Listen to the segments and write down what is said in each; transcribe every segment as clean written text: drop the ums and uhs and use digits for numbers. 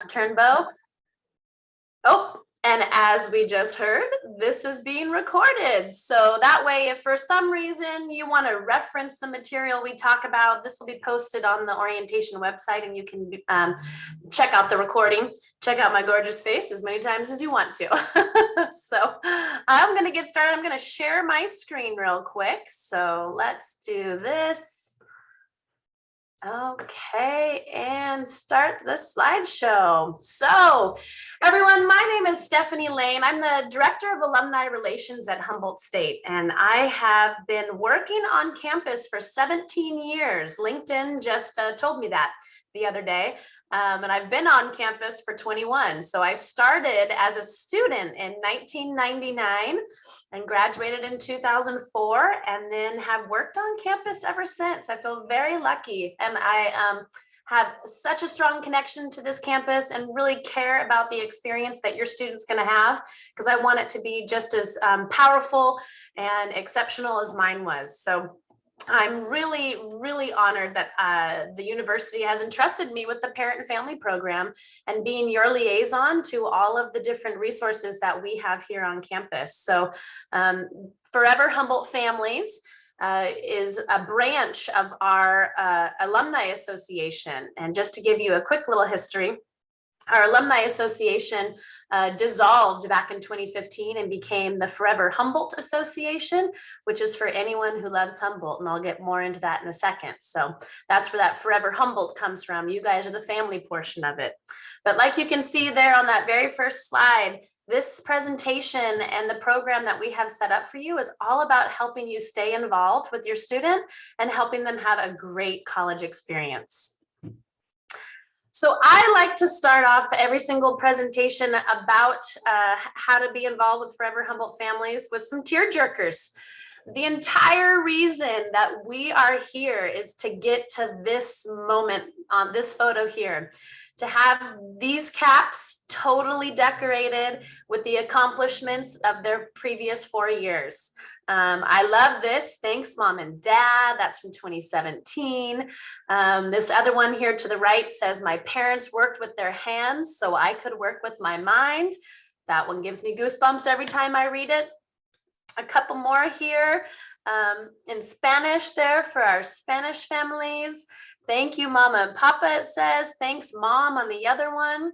Turnbow. Oh, and as we just heard, this is being recorded. So that way, if for some reason you want to reference the material we talk about, this will be posted on the orientation website and you can check out the recording, check out my gorgeous face as many times as you want to. So I'm going to get started. I'm going to share my screen real quick. So let's do this. Okay, and start the slideshow. So everyone, my name is Stephanie Lane. I'm the Director of Alumni Relations at Humboldt State, and I have been working on campus for 17 years. LinkedIn just told me that the other day. And I've been on campus for 21. So I started as a student in 1999 and graduated in 2004 and then have worked on campus ever since. I feel very lucky, and I have such a strong connection to this campus and really care about the experience that your student's going to have, because I want it to be just as powerful and exceptional as mine was. So I'm really, really honored that the university has entrusted me with the parent and family program and being your liaison to all of the different resources that we have here on campus. So Forever Humboldt Families is a branch of our Alumni Association. And just to give you a quick little history, our Alumni Association dissolved back in 2015 and became the Forever Humboldt Association, which is for anyone who loves Humboldt, and I'll get more into that in a second. So that's where that Forever Humboldt comes from. You guys are the family portion of it. But like you can see there on that very first slide, this presentation and the program that we have set up for you is all about helping you stay involved with your student and helping them have a great college experience. So I like to start off every single presentation about how to be involved with Forever Humboldt Families with some tear jerkers. The entire reason that we are here is to get to this moment on this photo here, to have these caps totally decorated with the accomplishments of their previous 4 years. I love this. Thanks, Mom and Dad. That's from 2017. This other one here to the right says, my parents worked with their hands so I could work with my mind. That one gives me goosebumps every time I read it. A couple more here in Spanish there for our Spanish families. Thank you, Mama and Papa, it says. Thanks, Mom, on the other one.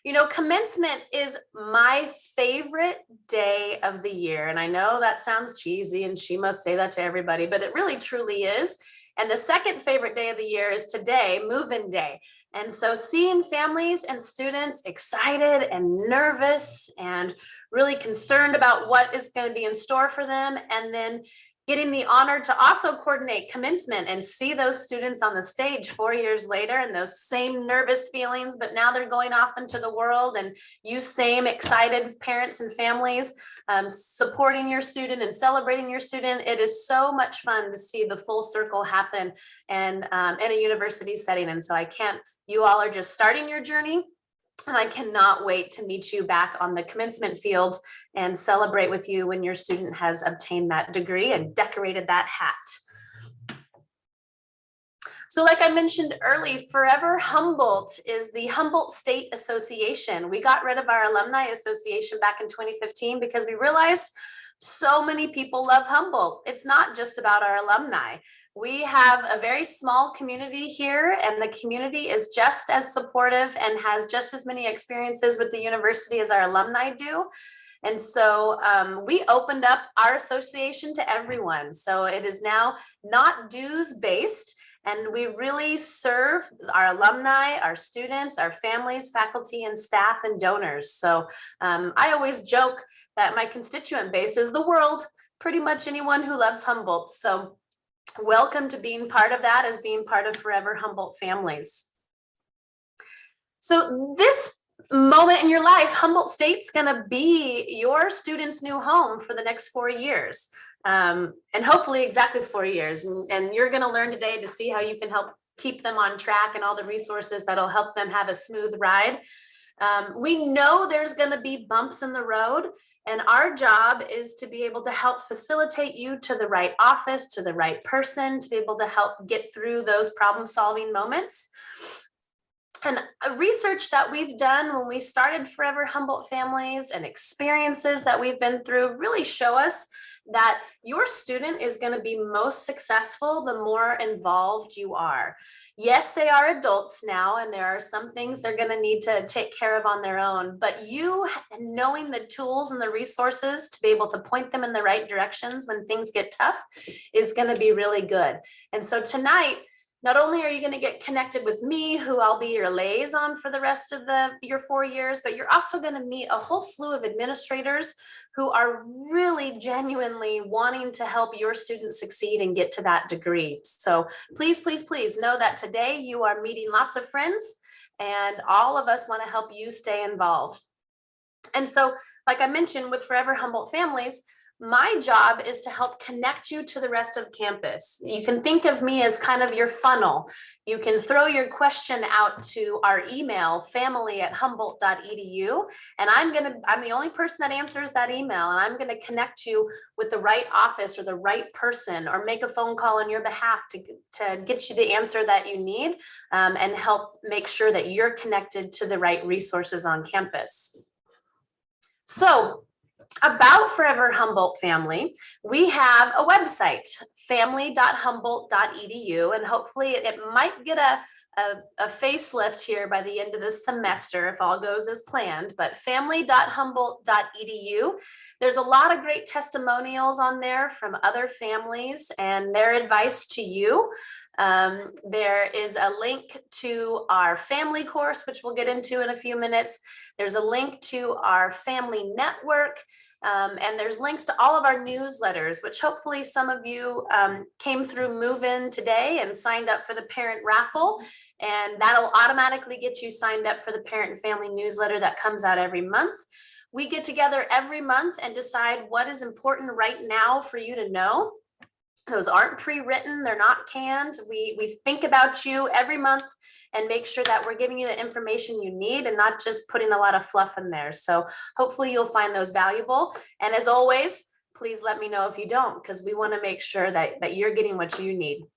You know, commencement is my favorite day of the year. And I know that sounds cheesy and she must say that to everybody, but it really truly is. And the second favorite day of the year is today, move-in day. And so seeing families and students excited and nervous and really concerned about what is going to be in store for them, and then getting the honor to also coordinate commencement and see those students on the stage 4 years later and those same nervous feelings, but now they're going off into the world, and you same excited parents and families supporting your student and celebrating your student. It is so much fun to see the full circle happen and in a university setting. And so you all are just starting your journey. And I cannot wait to meet you back on the commencement field and celebrate with you when your student has obtained that degree and decorated that hat. So like I mentioned early, Forever Humboldt is the Humboldt State Association. We got rid of our Alumni Association back in 2015 because we realized so many people love Humboldt. It's not just about our alumni. We have a very small community here, and the community is just as supportive and has just as many experiences with the university as our alumni do. And so we opened up our association to everyone. So it is now not dues based, and we really serve our alumni, our students, our families, faculty, and staff, and donors. So I always joke that my constituent base is the world, pretty much anyone who loves Humboldt. So welcome to being part of that, as being part of Forever Humboldt Families. So this moment in your life, Humboldt State's gonna be your student's new home for the next 4 years. And hopefully exactly 4 years. And you're gonna learn today to see how you can help keep them on track and all the resources that'll help them have a smooth ride. We know there's going to be bumps in the road, and our job is to be able to help facilitate you to the right office, to the right person, to be able to help get through those problem-solving moments. And research that we've done when we started Forever Humboldt Families and experiences that we've been through really show us that your student is going to be most successful the more involved you are. Yes, they are adults now, and there are some things they're going to need to take care of on their own, but you knowing the tools and the resources to be able to point them in the right directions when things get tough is going to be really good. And so tonight, not only are you going to get connected with me, who I'll be your liaison for the rest of your 4 years, but you're also going to meet a whole slew of administrators who are really genuinely wanting to help your students succeed and get to that degree. So please, please, please know that today you are meeting lots of friends, and all of us want to help you stay involved. And so, like I mentioned, with Forever Humboldt Families, my job is to help connect you to the rest of campus. You can think of me as kind of your funnel. You can throw your question out to our email, family@humboldt.edu, and I'm the only person that answers that email, and I'm going to connect you with the right office or the right person, or make a phone call on your behalf to get you the answer that you need, and help make sure that you're connected to the right resources on campus. So, about Forever Humboldt Family, we have a website, family.humboldt.edu, and hopefully it might get a facelift here by the end of this semester if all goes as planned, but family.humboldt.edu. There's a lot of great testimonials on there from other families and their advice to you. There is a link to our family course, which we'll get into in a few minutes. There's a link to our family network. And there's links to all of our newsletters, which hopefully some of you came through Move In today and signed up for the parent raffle. And that'll automatically get you signed up for the parent and family newsletter that comes out every month. We get together every month and decide what is important right now for you to know. Those aren't pre-written, they're not canned. We think about you every month and make sure that we're giving you the information you need and not just putting a lot of fluff in there. So hopefully you'll find those valuable. And as always, please let me know if you don't, because we want to make sure that you're getting what you need.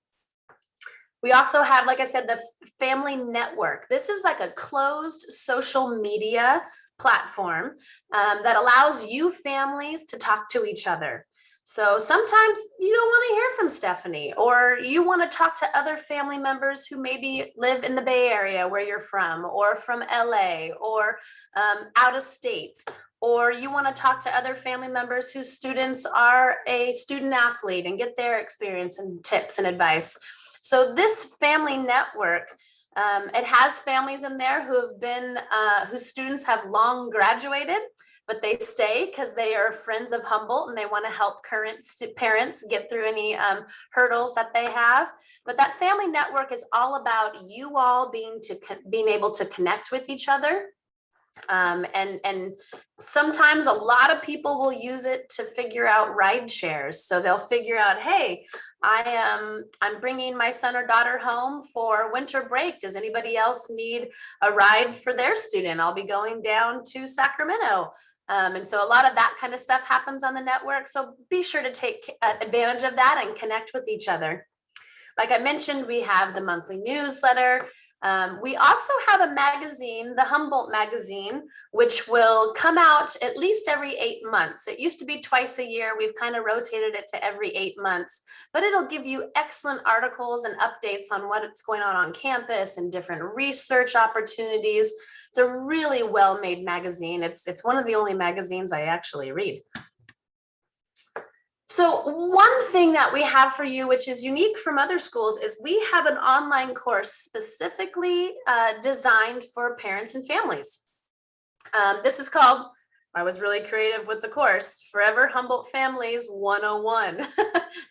We also have, like I said, the Family Network. This is like a closed social media platform that allows you families to talk to each other. So sometimes you don't want to hear from Stephanie, or you want to talk to other family members who maybe live in the Bay Area where you're from, or from LA, or out of state, or you want to talk to other family members whose students are a student athlete and get their experience and tips and advice. So this family network, it has families in there who have been, whose students have long graduated, but they stay because they are friends of Humboldt and they want to help current parents get through any hurdles that they have. But that family network is all about you all being able to connect with each other. And sometimes a lot of people will use it to figure out ride shares. So they'll figure out, hey, I'm bringing my son or daughter home for winter break. Does anybody else need a ride for their student? I'll be going down to Sacramento. And so a lot of that kind of stuff happens on the network. So be sure to take advantage of that and connect with each other. Like I mentioned, we have the monthly newsletter. We also have a magazine, the Humboldt magazine, which will come out at least every 8 months. It used to be twice a year. We've kind of rotated it to every 8 months, but it'll give you excellent articles and updates on what's going on campus and different research opportunities. It's a really well-made magazine. It's one of the only magazines I actually read. So one thing that we have for you, which is unique from other schools, is we have an online course specifically designed for parents and families. This is called, I was really creative with the course, Forever Humboldt Families 101.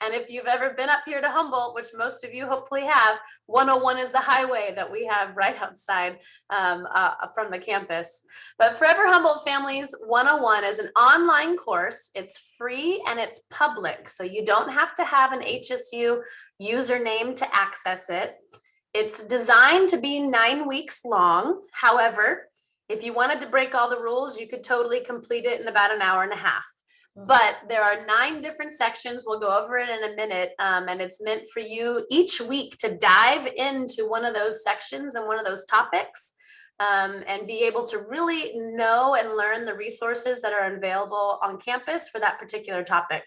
And if you've ever been up here to Humboldt, which most of you hopefully have, 101 is the highway that we have right outside from the campus. But Forever Humboldt Families 101 is an online course. It's free and it's public. So you don't have to have an HSU username to access it. It's designed to be 9 weeks long. However, if you wanted to break all the rules, you could totally complete it in about an hour and a half. but there are 9 different sections. We'll go over it in a minute. And it's meant for you each week to dive into one of those sections and one of those topics, and be able to really know and learn the resources that are available on campus for that particular topic.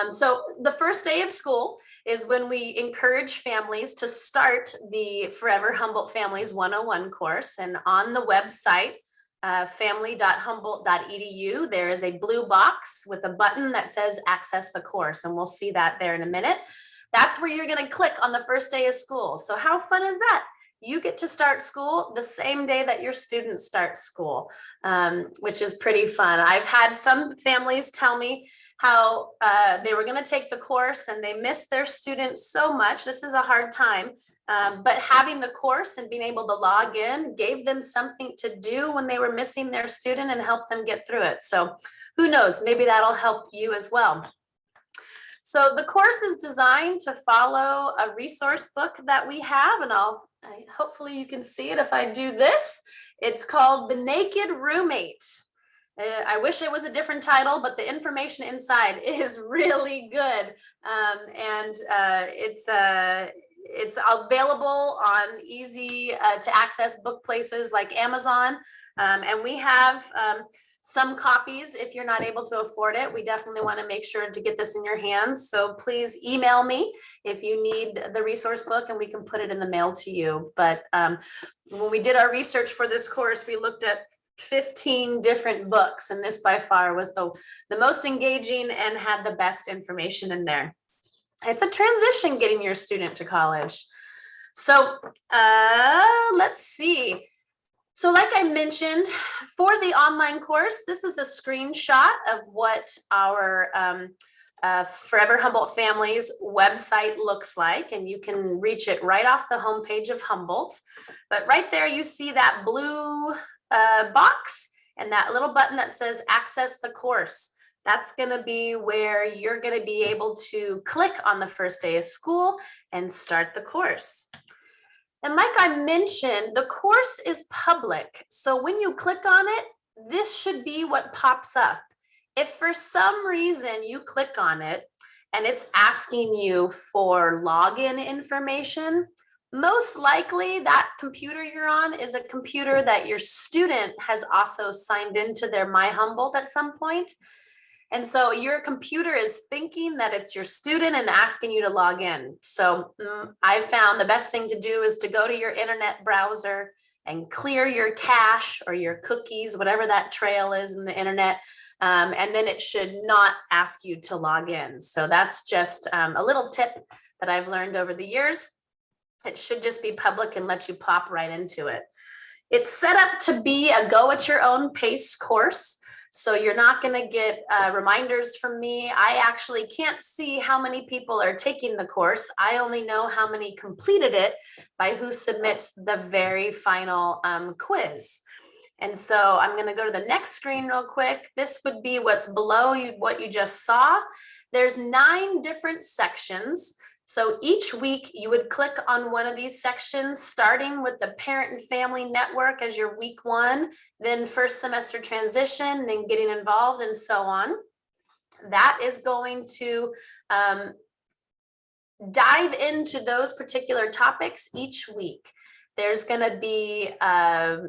So the first day of school is when we encourage families to start the Forever Humboldt Families 101 course. And on the website, family.humboldt.edu, there is a blue box with a button that says access the course. And we'll see that there in a minute. That's where you're going to click on the first day of school. So how fun is that? You get to start school the same day that your students start school, which is pretty fun. I've had some families tell me how they were going to take the course and they missed their students so much. This is a hard time, but having the course and being able to log in gave them something to do when they were missing their student and help them get through it. So who knows, maybe that'll help you as well. So the course is designed to follow a resource book that we have, and hopefully you can see it if I do this. It's called The Naked Roommate. I wish it was a different title, but the information inside is really good. It's available on easy to access book places like Amazon. And we have some copies if you're not able to afford it. We definitely want to make sure to get this in your hands. So please email me if you need the resource book and we can put it in the mail to you. But when we did our research for this course, we looked at 15 different books, and this by far was the most engaging and had the best information in there. It's a transition getting your student to college. So let's see. So like I mentioned, for the online course, this is a screenshot of what our Forever Humboldt Families website looks like, and you can reach it right off the homepage of Humboldt. But right there, you see that blue box and that little button that says access the course. That's going to be where you're going to be able to click on the first day of school and start the course. And like I mentioned, the course is public. So when you click on it, this should be what pops up. If for some reason you click on it and it's asking you for login information, most likely that computer you're on is a computer that your student has also signed into their My Humboldt at some point. And so your computer is thinking that it's your student and asking you to log in. So I found the best thing to do is to go to your internet browser and clear your cache or your cookies, whatever that trail is in the internet. And then it should not ask you to log in. So that's just a little tip that I've learned over the years. It should just be public and let you pop right into it. It's set up to be a go at your own pace course. So you're not going to get reminders from me. I actually can't see how many people are taking the course. I only know how many completed it by who submits the very final quiz. And so I'm going to go to the next screen real quick. This would be what's below you, what you just saw. There's 9 different sections. So each week you would click on one of these sections, starting with the Parent and Family Network as your week 1, then first semester transition, then getting involved and so on. That is going to dive into those particular topics each week. There's going to be a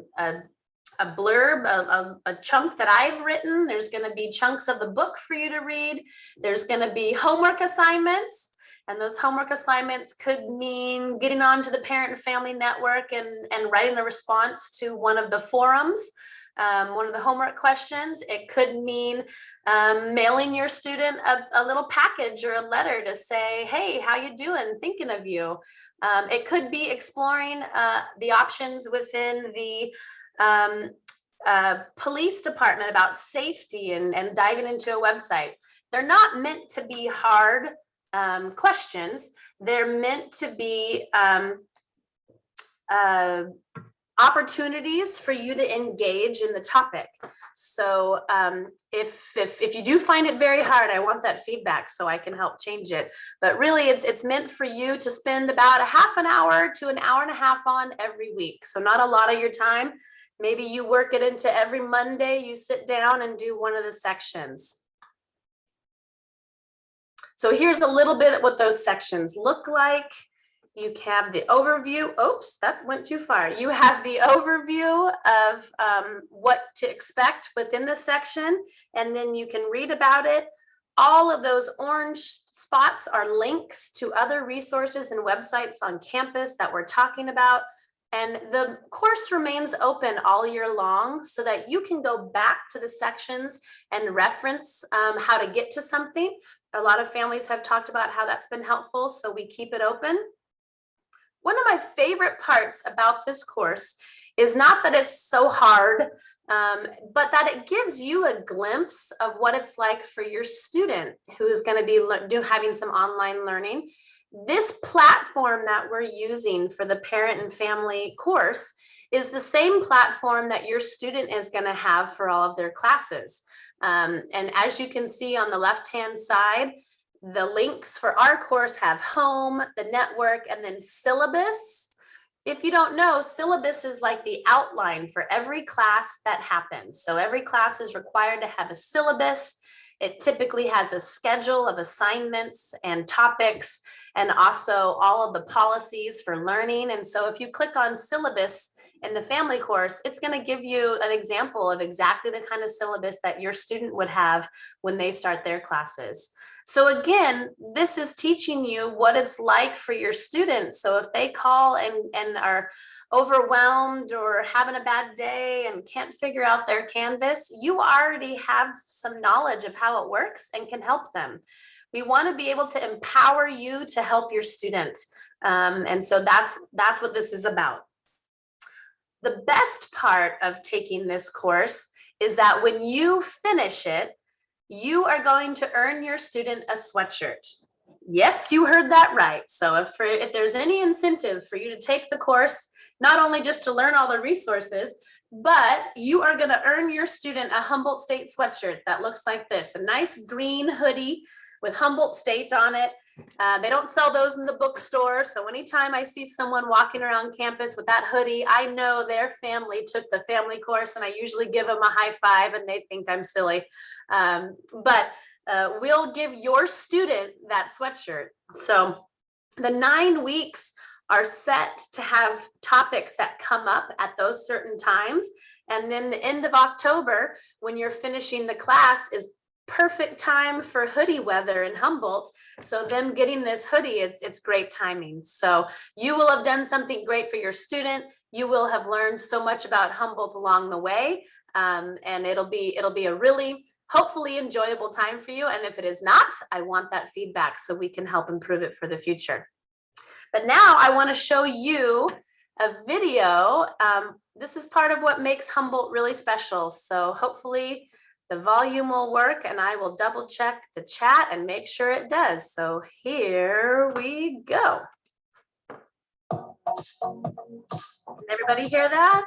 blurb, a chunk that I've written. There's going to be chunks of the book for you to read. There's going to be homework assignments. And those homework assignments could mean getting onto the Parent and Family Network and writing a response to one of the forums, one of the homework questions. It could mean mailing your student a little package or a letter to say, hey, how you doing? Thinking of you. It could be exploring the options within the police department about safety and diving into a website. They're not meant to be hard questions. They're meant to be opportunities for you to engage in the topic. So if you do find it very hard, I want that feedback so I can help change it. But really, it's meant for you to spend about a half an hour to an hour and a half on every week. So not a lot of your time. Maybe you work it into every Monday, you sit down and do one of the sections. So here's a little bit what those sections look like. You have the overview. Oops, that went too far. You have the overview of what to expect within the section, and then you can read about it. All of those orange spots are links to other resources and websites on campus that we're talking about. And the course remains open all year long so that you can go back to the sections and reference how to get to something. A lot of families have talked about how that's been helpful, so we keep it open. One of my favorite parts about this course is not that it's so hard, but that it gives you a glimpse of what it's like for your student who's going to be having some online learning. This platform that we're using for the parent and family course is the same platform that your student is going to have for all of their classes. And as you can see on the left-hand side, the links for our course have home, the network, and then syllabus. If you don't know, syllabus is like the outline for every class that happens. So every class is required to have a syllabus. It typically has a schedule of assignments and topics, and also all of the policies for learning. And so if you click on syllabus in the family course, it's going to give you an example of exactly the kind of syllabus that your student would have when they start their classes. So again, this is teaching you what it's like for your students. So if they call and are overwhelmed or having a bad day and can't figure out their Canvas, you already have some knowledge of how it works and can help them. We want to be able to empower you to help your student. And so that's what this is about. The best part of taking this course is that when you finish it, you are going to earn your student a sweatshirt. Yes, you heard that right. So if there's any incentive for you to take the course, not only just to learn all the resources, but you are going to earn your student a Humboldt State sweatshirt that looks like this, a nice green hoodie with Humboldt State on it. They don't sell those in the bookstore. So anytime I see someone walking around campus with that hoodie, I know their family took the family course, and I usually give them a high five and they think I'm silly. But we'll give your student that sweatshirt. So the 9 weeks are set to have topics that come up at those certain times. And then the end of October, when you're finishing the class, is perfect time for hoodie weather in Humboldt. So them getting this hoodie, it's great timing. So you will have done something great for your student. You will have learned so much about Humboldt along the way. And it'll be a really hopefully enjoyable time for you. And if it is not, I want that feedback so we can help improve it for the future. But now I want to show you a video. This is part of what makes Humboldt really special. So hopefully the volume will work, and I will double check the chat and make sure it does. So here we go. Can everybody hear that?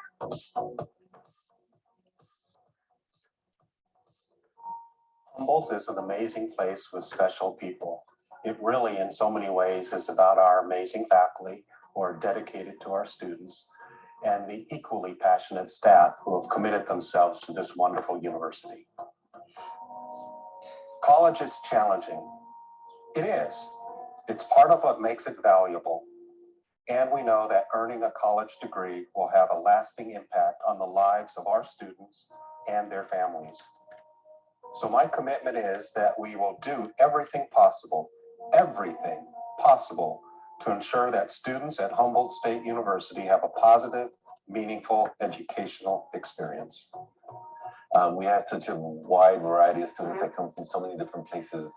Humboldt is an amazing place with special people. It really, in so many ways, is about our amazing faculty who are dedicated to our students and the equally passionate staff who have committed themselves to this wonderful university. College is challenging. It is. It's part of what makes it valuable. And we know that earning a college degree will have a lasting impact on the lives of our students and their families. So my commitment is that we will do everything possible to ensure that students at Humboldt State University have a positive, meaningful educational experience. We have such a wide variety of students that come from so many different places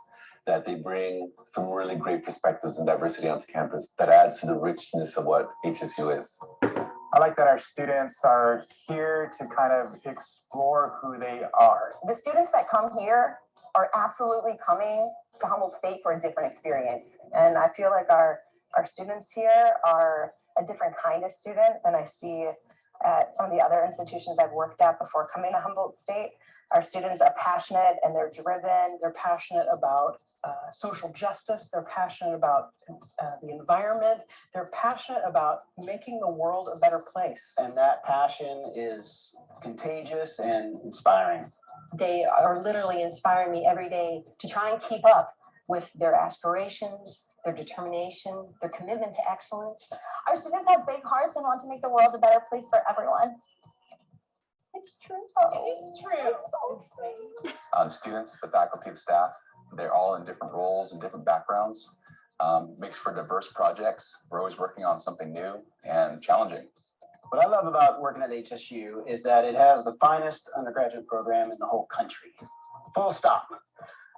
that they bring some really great perspectives and diversity onto campus that adds to the richness of what HSU is. I like that our students are here to kind of explore who they are. The students that come here are absolutely coming to Humboldt State for a different experience. And I feel like our students here are a different kind of student than I see at some of the other institutions I've worked at before coming to Humboldt State. Our students are passionate and they're driven. They're passionate about social justice. They're passionate about the environment. They're passionate about making the world a better place. And that passion is contagious and inspiring. They are literally inspiring me every day to try and keep up with their aspirations, their determination, their commitment to excellence. Our students have big hearts and want to make the world a better place for everyone. It's true. It's true. It's so true. The students, the faculty, the staff, they're all in different roles and different backgrounds. Makes for diverse projects. We're always working on something new and challenging. What I love about working at HSU is that it has the finest undergraduate program in the whole country. Full stop.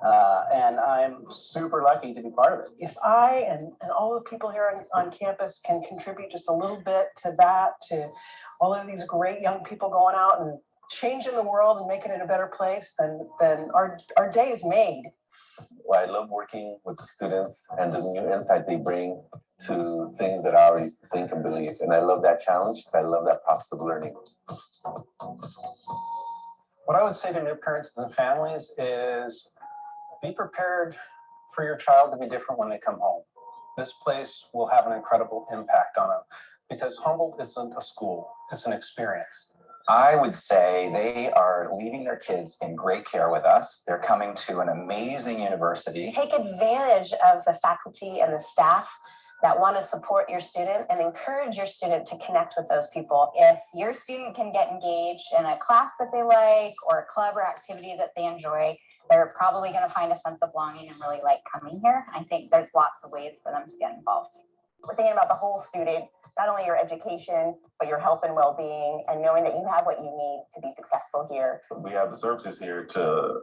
And I'm super lucky to be part of it. If I and all the people here on campus can contribute just a little bit to that, to all of these great young people going out and changing the world and making it a better place, then our day is made. Well, I love working with the students and the new insight they bring to things that I already think and believe. And I love that challenge because I love that process of learning. What I would say to new parents and families is be prepared for your child to be different when they come home. This place will have an incredible impact on them because Humboldt isn't a school, it's an experience. I would say they are leaving their kids in great care with us. They're coming to an amazing university. Take advantage of the faculty and the staff that want to support your student and encourage your student to connect with those people. If your student can get engaged in a class that they like or a club or activity that they enjoy, they're probably going to find a sense of belonging and really like coming here. I think there's lots of ways for them to get involved. We're thinking about the whole student, not only your education, but your health and well-being, and knowing that you have what you need to be successful here. We have the services here to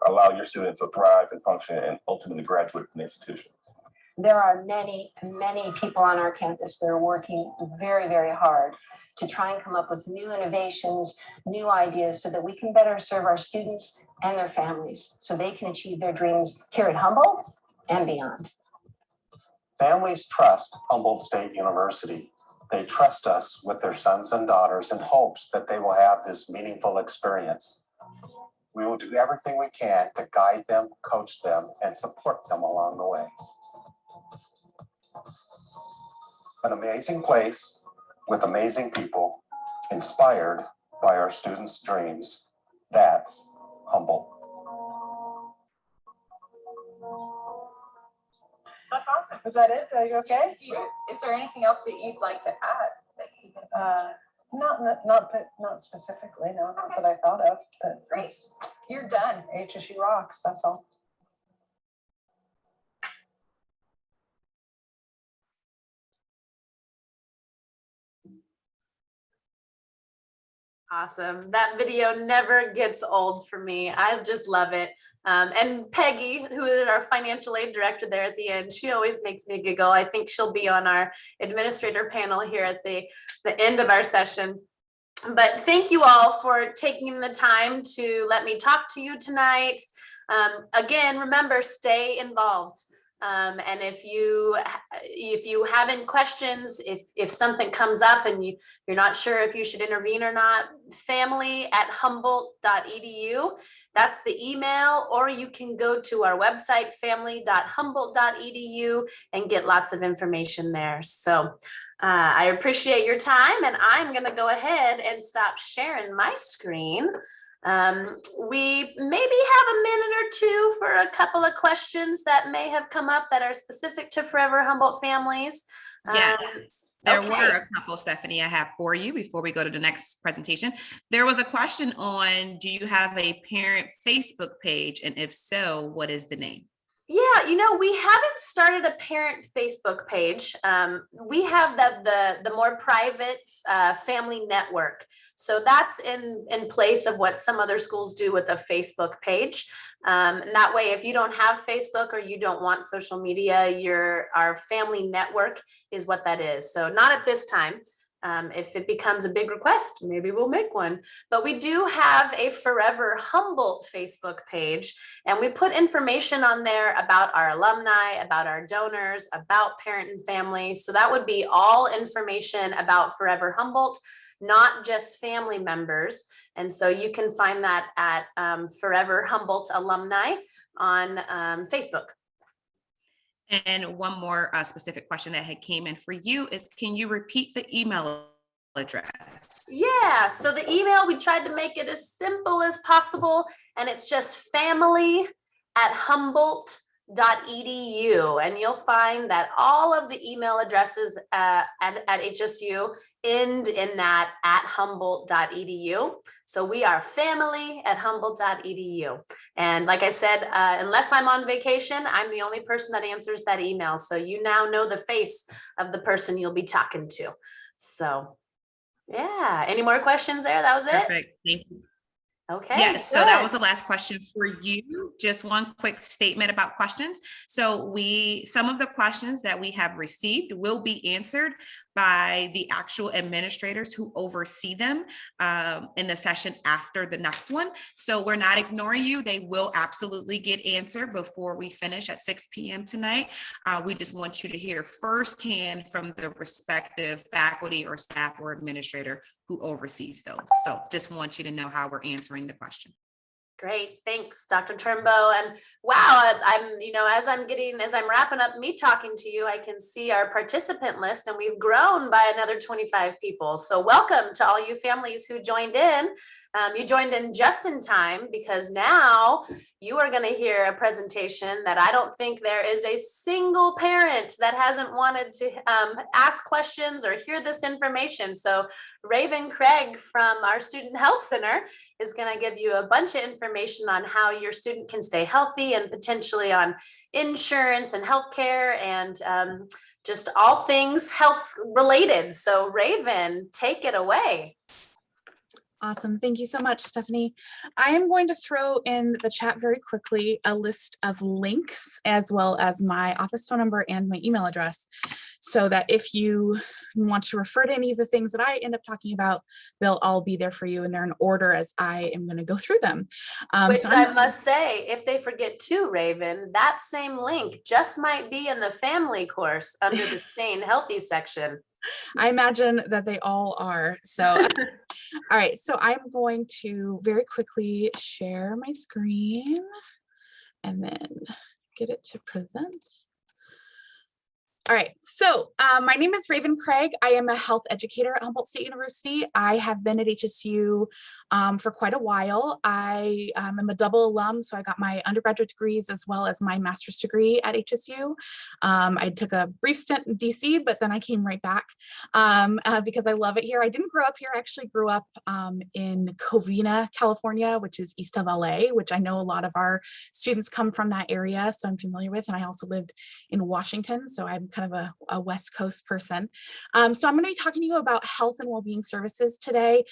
allow your students to thrive and function and ultimately graduate from the institution. There are many, many people on our campus that are working very, very hard to try and come up with new innovations, new ideas so that we can better serve our students and their families so they can achieve their dreams here at Humboldt and beyond. Families trust Humboldt State University. They trust us with their sons and daughters in hopes that they will have this meaningful experience. We will do everything we can to guide them, coach them, and support them along the way. An amazing place with amazing people, inspired by our students' dreams. That's Humboldt. That's awesome. Is that it? Are you okay? Is there anything else that you'd like to add? That you can... Not specifically, no, not that I thought of. But Great. You're done. HSU rocks, that's all. Awesome. That video never gets old for me. I just love it. And Peggy, who is our financial aid director there at the end, she always makes me giggle. I think she'll be on our administrator panel here at the end of our session. But thank you all for taking the time to let me talk to you tonight. Again, remember, stay involved. And if you have any questions, if something comes up and you're not sure if you should intervene or not, family@humboldt.edu, that's the email, or you can go to our website, family.humboldt.edu, and get lots of information there. So I appreciate your time, and I'm going to go ahead and stop sharing my screen. We maybe have a minute or two for a couple of questions that may have come up that are specific to Forever Humboldt families. Yeah, there okay. were a couple, Stephanie, I have for you before we go to the next presentation. There was a question on, do you have a parent Facebook page? And if so, what is the name? Yeah, we haven't started a parent Facebook page. We have the more private family network. So that's in place of what some other schools do with a Facebook page. And that way, if you don't have Facebook or you don't want social media, our family network is what that is. So not at this time. If it becomes a big request, maybe we'll make one. But we do have a Forever Humboldt Facebook page, and we put information on there about our alumni, about our donors, about parent and family. So that would be all information about Forever Humboldt. not just family members. And so you can find that at Forever Humboldt Alumni on Facebook. And one more specific question that had came in for you is, can you repeat the email address? Yeah, so the email, we tried to make it as simple as possible, and it's just family@humboldt.edu, and you'll find that all of the email addresses at HSU end in that @humboldt.edu. So we are family@humboldt.edu. And like I said, unless I'm on vacation, I'm the only person that answers that email. So you now know the face of the person you'll be talking to. So yeah, any more questions there? That was it? Perfect, thank you. Okay. Yes, so that was the last question for you. Just one quick statement about questions. So some of the questions that we have received will be answered by the actual administrators who oversee them in the session after the next one. So we're not ignoring you. They will absolutely get answered before we finish at 6 p.m. tonight. We just want you to hear firsthand from the respective faculty or staff or administrator who oversees those. So just want you to know how we're answering the question. Great, thanks, Dr. Turnbow. And wow, as I'm wrapping up me talking to you, I can see our participant list, and we've grown by another 25 people. So welcome to all you families who joined in. You joined in just in time, because now you are going to hear a presentation that I don't think there is a single parent that hasn't wanted to ask questions or hear this information. So Raven Craig from our Student Health Center is going to give you a bunch of information on how your student can stay healthy, and potentially on insurance and healthcare and just all things health related. So Raven, take it away. Awesome. Thank you so much, Stephanie. I am going to throw in the chat very quickly a list of links, as well as my office phone number and my email address, so that if you want to refer to any of the things that I end up talking about, they'll all be there for you, and they're in order as I am going to go through them. Which I must say, if they forget to, Raven, that same link just might be in the family course under the Staying Healthy section. I imagine that they all are. So, all right. So I'm going to very quickly share my screen and then get it to present. All right, so my name is Raven Craig. I am a health educator at Humboldt State University. I have been at HSU for quite a while. I am a double alum, so I got my undergraduate degrees as well as my master's degree at HSU. I took a brief stint in DC, but then I came right back because I love it here. I didn't grow up here. I actually grew up in Covina, California, which is east of LA, which I know a lot of our students come from that area, so I'm familiar with. And I also lived in Washington, so I'm kind of a West Coast person. So I'm going to be talking to you about health and well-being services today.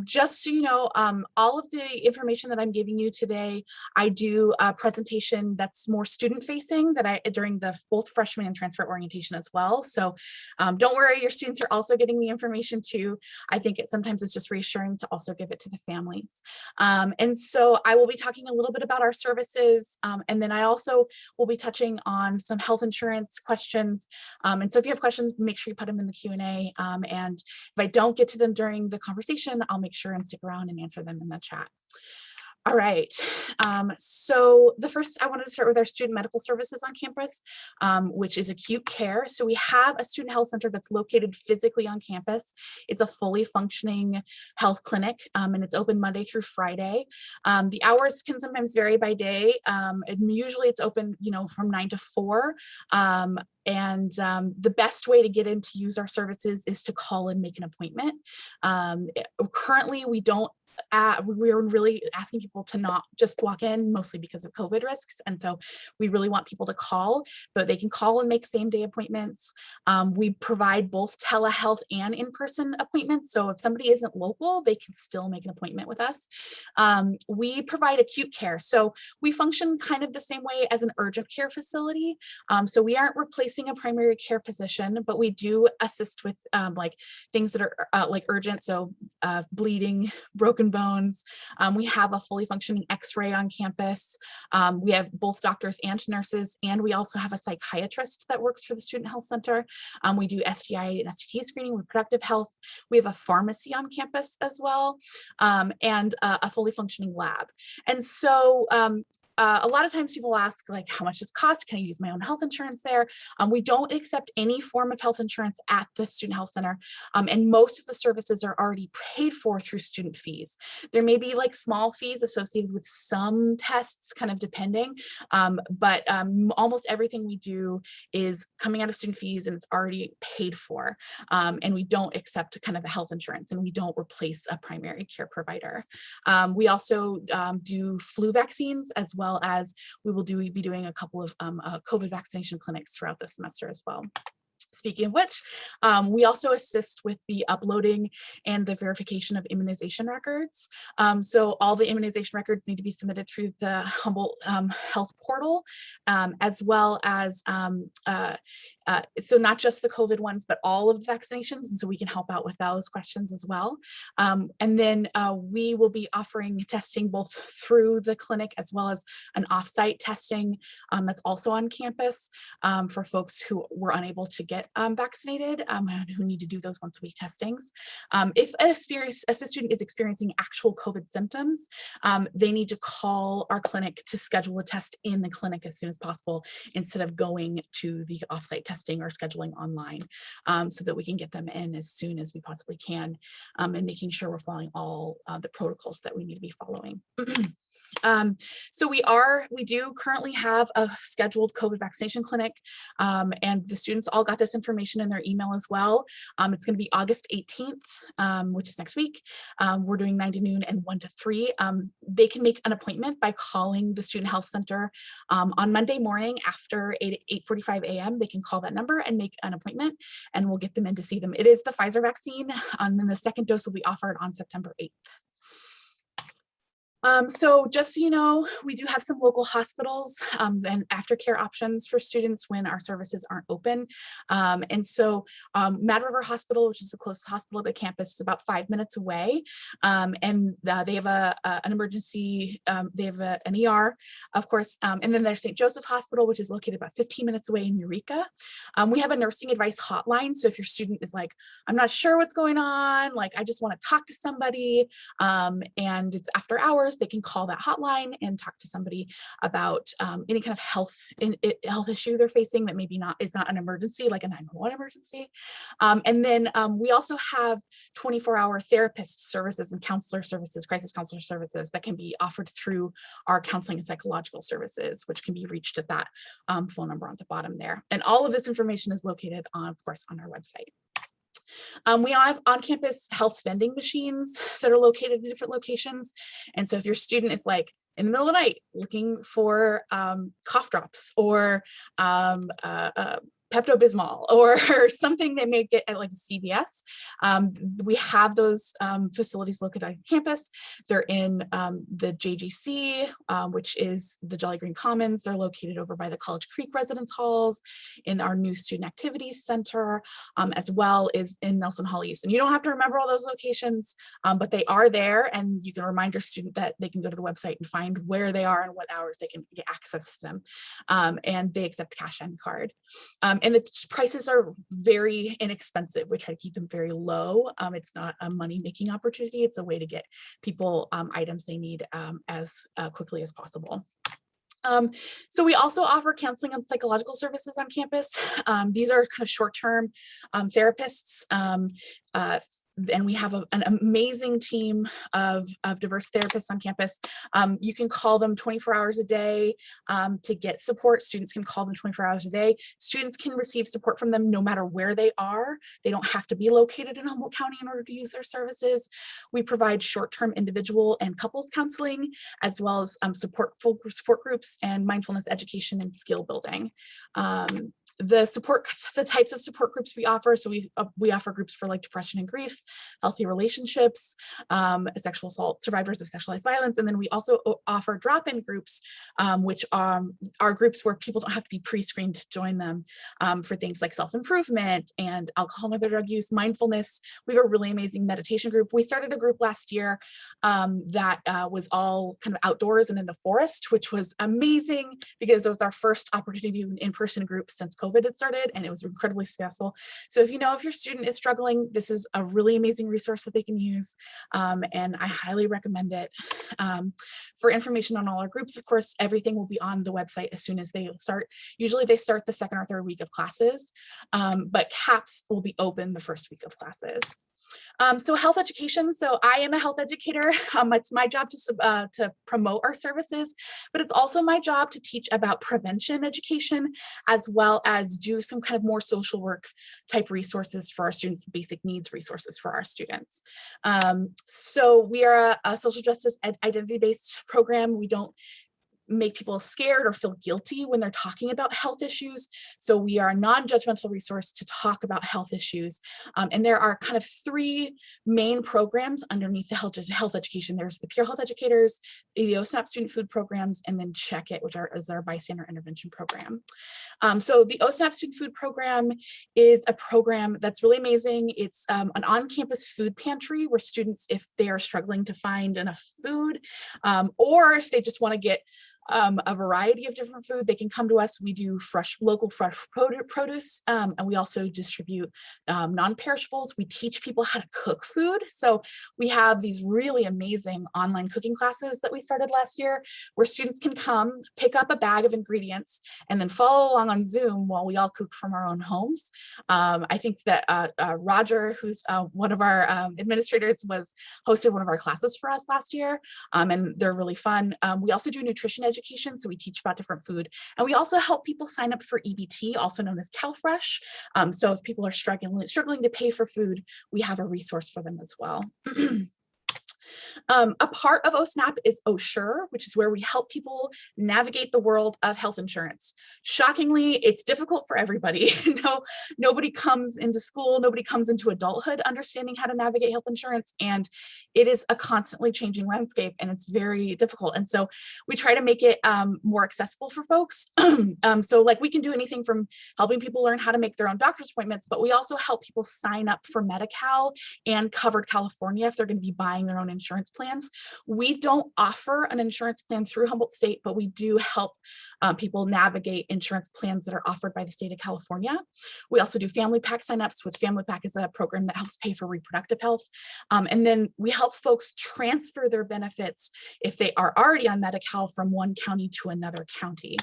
Just so you know, all of the information that I'm giving you today, I do a presentation that's more student-facing that during both freshman and transfer orientation as well. So don't worry, your students are also getting the information too. I think sometimes it's just reassuring to also give it to the families. And so I will be talking a little bit about our services, and then I also will be touching on some health insurance questions. And so if you have questions, make sure you put them in the Q&A. And if I don't get to them during the conversation, I'll make sure and stick around and answer them in the chat. All right, so the first, I wanted to start with our student medical services on campus, which is acute care. So we have a student health center that's located physically on campus. It's a fully functioning health clinic, and it's open Monday through Friday. The hours can sometimes vary by day, and usually it's open, from 9 to 4. And the best way to get in to use our services is to call and make an appointment. Currently, we're really asking people to not just walk in, mostly because of COVID risks. And so we really want people to call, but they can call and make same day appointments. We provide both telehealth and in-person appointments. So if somebody isn't local, they can still make an appointment with us. We provide acute care. So we function kind of the same way as an urgent care facility. So we aren't replacing a primary care physician, but we do assist with like things that are like urgent. So bleeding, broken bone, ultrasounds. We have a fully functioning X-ray on campus. We have both doctors and nurses, and we also have a psychiatrist that works for the Student Health Center. We do STI and STD screening, reproductive health. We have a pharmacy on campus as well, and a fully functioning lab. And so a lot of times people ask, like, how much does it cost? Can I use my own health insurance there? We don't accept any form of health insurance at the Student Health Center, and most of the services are already paid for through student fees. There may be like small fees associated with some tests, kind of depending, but almost everything we do is coming out of student fees and it's already paid for. And we don't accept kind of a health insurance, and we don't replace a primary care provider. We also do flu vaccines, as well as we will be doing a couple of COVID vaccination clinics throughout the semester as well. Speaking of which, we also assist with the uploading and the verification of immunization records. So all the immunization records need to be submitted through the Humboldt Health Portal, as well as, so not just the COVID ones, but all of the vaccinations. And so we can help out with those questions as well. And then we will be offering testing both through the clinic as well as an offsite testing that's also on campus for folks who were unable to get vaccinated, and who need to do those once a week testings. If a student is experiencing actual COVID symptoms, they need to call our clinic to schedule a test in the clinic as soon as possible, instead of going to the offsite testing or scheduling online, so that we can get them in as soon as we possibly can, and making sure we're following all the protocols that we need to be following. So we do currently have a scheduled COVID vaccination clinic, and the students all got this information in their email as well. It's going to be August 18th, which is next week. We're doing 9 to noon and 1 to 3. They can make an appointment by calling the Student Health Center on Monday morning after 8:45 a.m. They can call that number and make an appointment, and we'll get them in to see them. It is the Pfizer vaccine, and then the second dose will be offered on September 8th. So just so you know, we do have some local hospitals and aftercare options for students when our services aren't open. And so Mad River Hospital, which is the closest hospital to campus, is about 5 minutes away. And they have an emergency, they have an ER, of course. And then there's St. Joseph Hospital, which is located about 15 minutes away in Eureka. We have a nursing advice hotline. So if your student is like, I'm not sure what's going on, like I just want to talk to somebody, and it's after hours, they can call that hotline and talk to somebody about any kind of health issue they're facing that maybe is not an emergency, like a 911 emergency. And then we also have 24-hour therapist services and counselor services, crisis counselor services that can be offered through our counseling and psychological services, which can be reached at that phone number on the bottom there. And all of this information is located on, of course, on our website. We have on-campus health vending machines that are located in different locations. And so if your student is like in the middle of the night looking for cough drops or Pepto-Bismol or something they may get at like a CVS. We have those facilities located on campus. They're in the JGC, which is the Jolly Green Commons. They're located over by the College Creek Residence Halls, in our new Student Activities Center, as well as in Nelson Hall East. And you don't have to remember all those locations, but they are there, and you can remind your student that they can go to the website and find where they are and what hours they can get access to them. And they accept cash and card. And the prices are very inexpensive. We try to keep them very low. It's not a money-making opportunity. It's a way to get people items they need as quickly as possible. So we also offer counseling and psychological services on campus. These are kind of short-term therapists. And we have an amazing team of diverse therapists on campus. You can call them 24 hours a day to get support. Students can call them 24 hours a day. Students can receive support from them no matter where they are. They don't have to be located in Humboldt County in order to use their services. We provide short-term individual and couples counseling, as well as support groups and mindfulness education and skill building. the types of support groups we offer. So we offer groups for like depression and grief, healthy relationships, sexual assault, survivors of sexualized violence. And then we also offer drop-in groups, which are groups where people don't have to be pre-screened to join them, for things like self-improvement and alcohol and other drug use, mindfulness. We have a really amazing meditation group. We started a group last year that was all kind of outdoors and in the forest, which was amazing because it was our first opportunity to do an in-person group since COVID had started, and it was incredibly successful. So if you know if your student is struggling, this is a really amazing resource that they can use, and I highly recommend it. For information on all our groups, of course, everything will be on the website as soon as they start. Usually they start the second or third week of classes, but CAPS will be open the first week of classes. So health education. So I am a health educator. It's my job to promote our services, but it's also my job to teach about prevention education, as well as do some kind of more social work type resources for our students, basic needs resources for our students. So we are a social justice identity-based program. We don't make people scared or feel guilty when they're talking about health issues. So we are a non-judgmental resource to talk about health issues. And there are kind of three main programs underneath the health education. There's the Peer Health Educators, the OSNAP Student Food Programs, and then Check It, which is our bystander intervention program. So the OSNAP Student Food Program is a program that's really amazing. It's an on-campus food pantry where students, if they are struggling to find enough food, or if they just want to get a variety of different food, they can come to us. We do local fresh produce, and we also distribute non-perishables. We teach people how to cook food. So we have these really amazing online cooking classes that we started last year, where students can come, pick up a bag of ingredients, and then follow along on Zoom while we all cook from our own homes. I think that Roger, who's one of our administrators, hosted one of our classes for us last year, and they're really fun. We also do nutrition education, so we teach about different food, and we also help people sign up for EBT, also known as CalFresh. So if people are struggling to pay for food, we have a resource for them as well. A part of OSNAP is OSURE, which is where we help people navigate the world of health insurance. Shockingly, it's difficult for everybody. Nobody comes into school, nobody comes into adulthood understanding how to navigate health insurance, and it is a constantly changing landscape, and it's very difficult. And so we try to make it more accessible for folks. So like we can do anything from helping people learn how to make their own doctor's appointments, but we also help people sign up for Medi-Cal and Covered California if they're going to be buying their own insurance plans. We don't offer an insurance plan through Humboldt State, but we do help people navigate insurance plans that are offered by the state of California. We also do Family Pack signups, which Family Pack is a program that helps pay for reproductive health. And then we help folks transfer their benefits if they are already on Medi-Cal from one county to another county.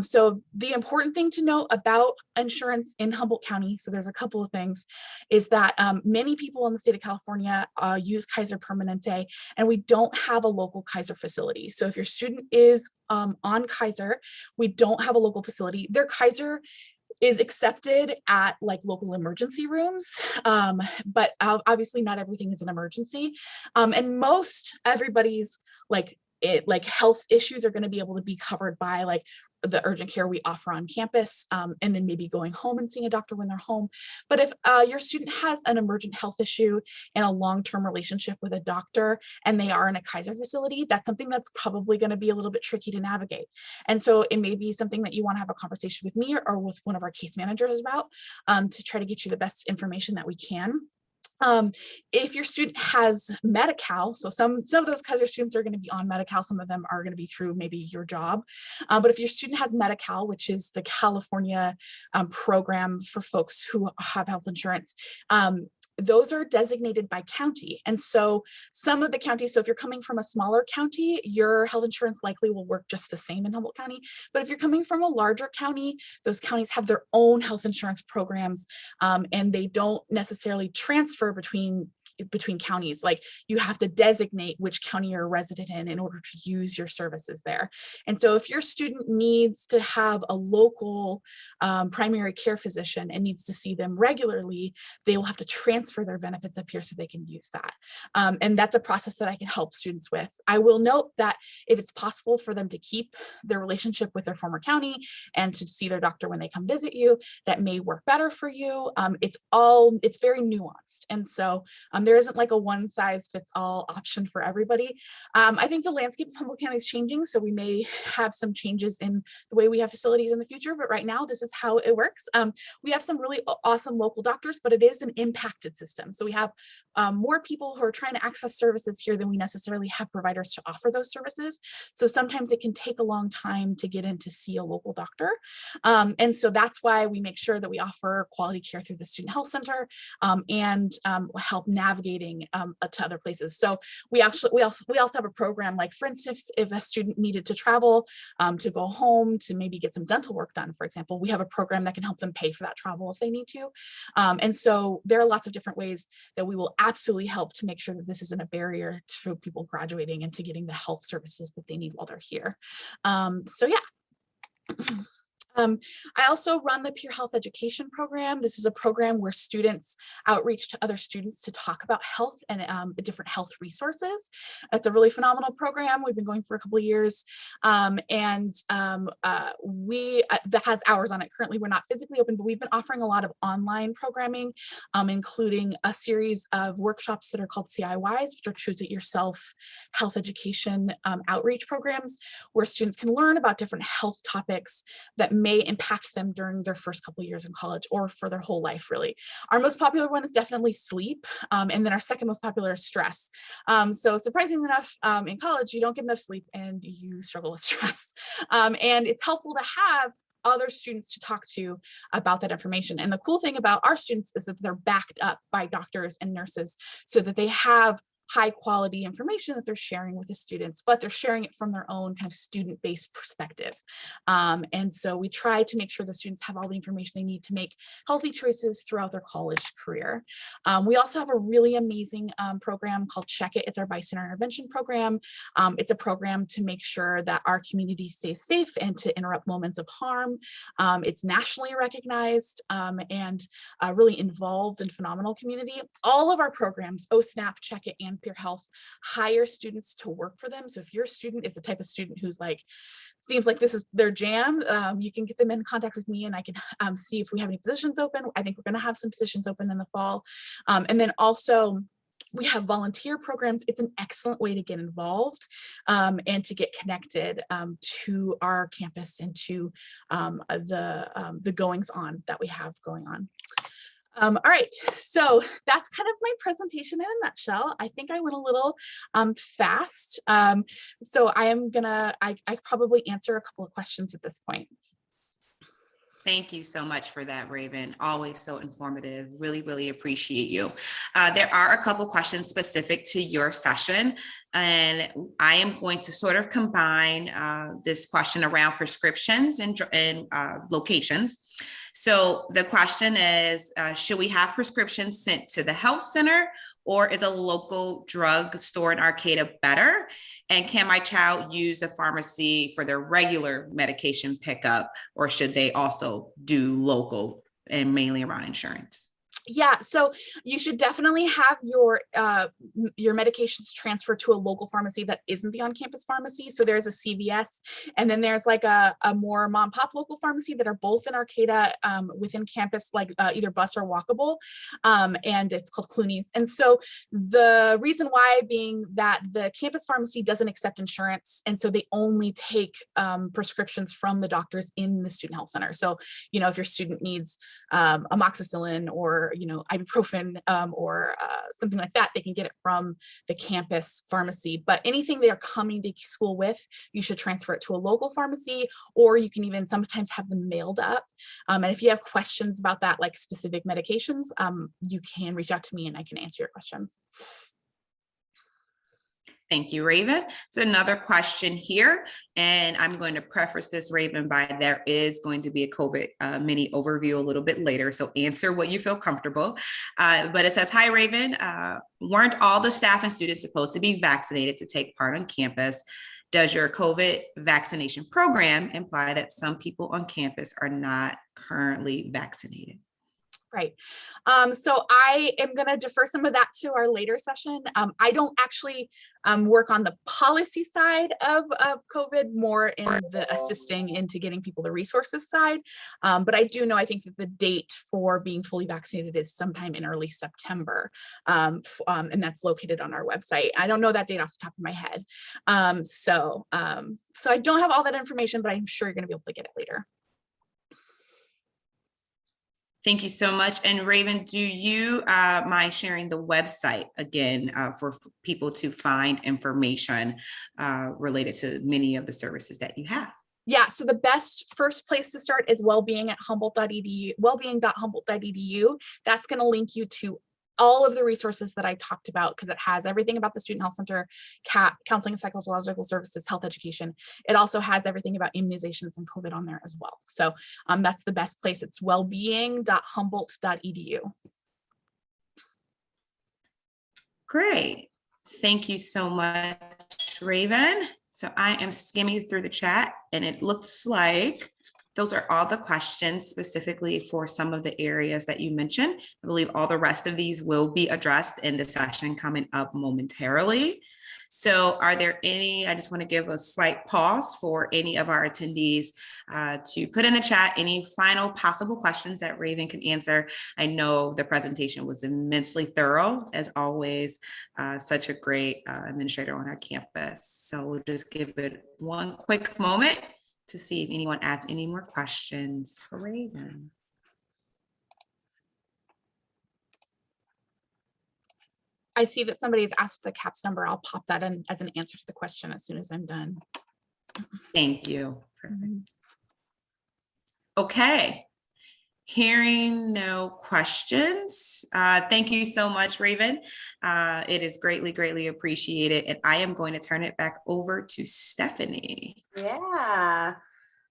So the important thing to know about insurance in Humboldt County, so there's a couple of things, is that many people in the state of California use Kaiser Permanente, and we don't have a local Kaiser facility. So if your student is on Kaiser, we don't have a local facility. Their Kaiser is accepted at like local emergency rooms, but obviously not everything is an emergency. And everybody's health issues are going to be able to be covered by like the urgent care we offer on campus, and then maybe going home and seeing a doctor when they're home. But if your student has an emergent health issue and a long-term relationship with a doctor and they are in a Kaiser facility, that's something that's probably going to be a little bit tricky to navigate. And so it may be something that you want to have a conversation with me or with one of our case managers about, to try to get you the best information that we can. If your student has Medi-Cal, so some of those Kaiser students are going to be on Medi-Cal, some of them are going to be through maybe your job. But if your student has Medi-Cal, which is the California program for folks who have health insurance, those are designated by county. And so some of the counties, so if you're coming from a smaller county, your health insurance likely will work just the same in Humboldt County. But if you're coming from a larger county, those counties have their own health insurance programs, and they don't necessarily transfer between between counties. Like you have to designate which county you're a resident in order to use your services there. And so if your student needs to have a local primary care physician and needs to see them regularly, they will have to transfer their benefits up here so they can use that. And that's a process that I can help students with. I will note that if it's possible for them to keep their relationship with their former county and to see their doctor when they come visit you, that may work better for you. It's very nuanced. And so there isn't like a one size fits all option for everybody. I think the landscape of Humboldt County is changing, so we may have some changes in the way we have facilities in the future, but right now this is how it works. We have some really awesome local doctors, but it is an impacted system. So we have more people who are trying to access services here than we necessarily have providers to offer those services. So sometimes it can take a long time to get in to see a local doctor. And so that's why we make sure that we offer quality care through the Student Health Center and help navigating to other places. So we also have a program, like for instance, if a student needed to travel to go home to maybe get some dental work done, for example, we have a program that can help them pay for that travel if they need to. And so there are lots of different ways that we will absolutely help to make sure that this isn't a barrier to people graduating and to getting the health services that they need while they're here. So yeah. I also run the Peer Health Education Program. This is a program where students outreach to other students to talk about health and the different health resources. It's a really phenomenal program. We've been going for a couple of years, that has hours on it. Currently, we're not physically open, but we've been offering a lot of online programming, including a series of workshops that are called CIYs, which are Choose It Yourself health education outreach programs, where students can learn about different health topics that may impact them during their first couple of years in college or for their whole life, really. Our most popular one is definitely sleep, and then our second most popular is stress. So surprisingly enough, in college, you don't get enough sleep and you struggle with stress. And it's helpful to have other students to talk to about that information. And the cool thing about our students is that they're backed up by doctors and nurses so that they have high quality information that they're sharing with the students, but they're sharing it from their own kind of student-based perspective. And so we try to make sure the students have all the information they need to make healthy choices throughout their college career. We also have a really amazing program called Check It. It's our Bystander Intervention program. It's a program to make sure that our community stays safe and to interrupt moments of harm. It's nationally recognized and really involved and phenomenal community. All of our programs, OSNAP, Check It, and Peer Health, hire students to work for them. So if your student is the type of student who's like, seems like this is their jam, you can get them in contact with me and I can see if we have any positions open. I think we're going to have some positions open in the fall. And then also, we have volunteer programs. It's an excellent way to get involved and to get connected to our campus and to the goings on that we have going on. All right, so that's kind of my presentation in a nutshell. I think I went a little fast. So I probably answer a couple of questions at this point. Thank you so much for that, Raven. Always so informative. Really, really appreciate you. There are a couple questions specific to your session, and I am going to sort of combine this question around prescriptions and locations. So the question is, should we have prescriptions sent to the health center, or is a local drug store in Arcata better? And can my child use the pharmacy for their regular medication pickup, or should they also do local and mainly around insurance? Yeah, so you should definitely have your medications transferred to a local pharmacy that isn't the on-campus pharmacy. So there's a CVS, and then there's like a more mom-pop local pharmacy that are both in Arcata within campus, like either bus or walkable, and it's called Clooney's. And so the reason why being that the campus pharmacy doesn't accept insurance, and so they only take prescriptions from the doctors in the student health center. So, you know, if your student needs amoxicillin or ibuprofen or something like that, they can get it from the campus pharmacy. But anything they are coming to school with, you should transfer it to a local pharmacy, or you can even sometimes have them mailed up. And if you have questions about that, like specific medications, you can reach out to me and I can answer your questions. Thank you, Raven. So another question here, and I'm going to preface this, Raven, by there is going to be a COVID mini overview a little bit later, so answer what you feel comfortable. But it says, hi, Raven, weren't all the staff and students supposed to be vaccinated to take part on campus? Does your COVID vaccination program imply that some people on campus are not currently vaccinated? Right. So I am going to defer some of that to our later session. I don't actually work on the policy side of COVID, more in the assisting into getting people the resources side. But I do know, I think that the date for being fully vaccinated is sometime in early September. And that's located on our website. I don't know that date off the top of my head. So I don't have all that information, but I'm sure you're going to be able to get it later. Thank you so much. And Raven, do you mind sharing the website again for people to find information related to many of the services that you have? Yeah, so the best first place to start is wellbeing at Humboldt.edu, wellbeing.humboldt.edu. That's going to link you to all of the resources that I talked about, because it has everything about the Student Health Center, counseling and psychological services, health education. It also has everything about immunizations and COVID on there as well. So that's the best place. It's wellbeing.humboldt.edu. Great. Thank you so much, Raven. So I am skimming through the chat, and it looks like those are all the questions specifically for some of the areas that you mentioned. I believe all the rest of these will be addressed in the session coming up momentarily. So are there any, I just want to give a slight pause for any of our attendees to put in the chat any final possible questions that Raven can answer. I know the presentation was immensely thorough, as always, such a great administrator on our campus. So we'll just give it one quick moment to see if anyone adds any more questions for Raven. I see that somebody has asked the CAPS number. I'll pop that in as an answer to the question as soon as I'm done. Thank you. Perfect. Okay. Hearing no questions. Thank you so much, Raven. It is greatly, greatly appreciated. And I am going to turn it back over to Stephanie. Yeah.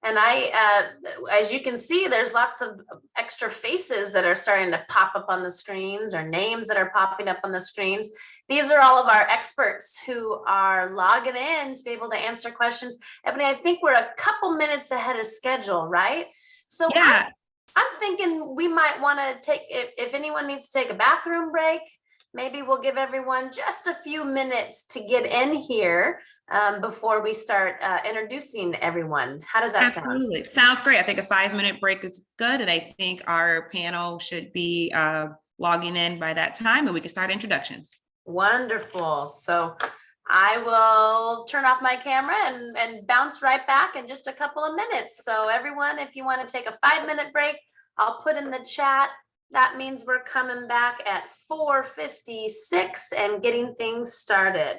And as you can see, there's lots of extra faces that are starting to pop up on the screens, or names that are popping up on the screens. These are all of our experts who are logging in to be able to answer questions. Ebony, I think we're a couple minutes ahead of schedule, right? So yeah. I'm thinking we might want to take, if anyone needs to take a bathroom break, maybe we'll give everyone just a few minutes to get in here before we start introducing everyone. How does that Absolutely. Sounds great. I think a 5-minute break is good. And I think our panel should be logging in by that time, and we can start introductions. Wonderful. So I will turn off my camera and bounce right back in just a couple of minutes. So everyone, if you want to take a 5-minute break, I'll put in the chat. That means we're coming back at 4:56 and getting things started.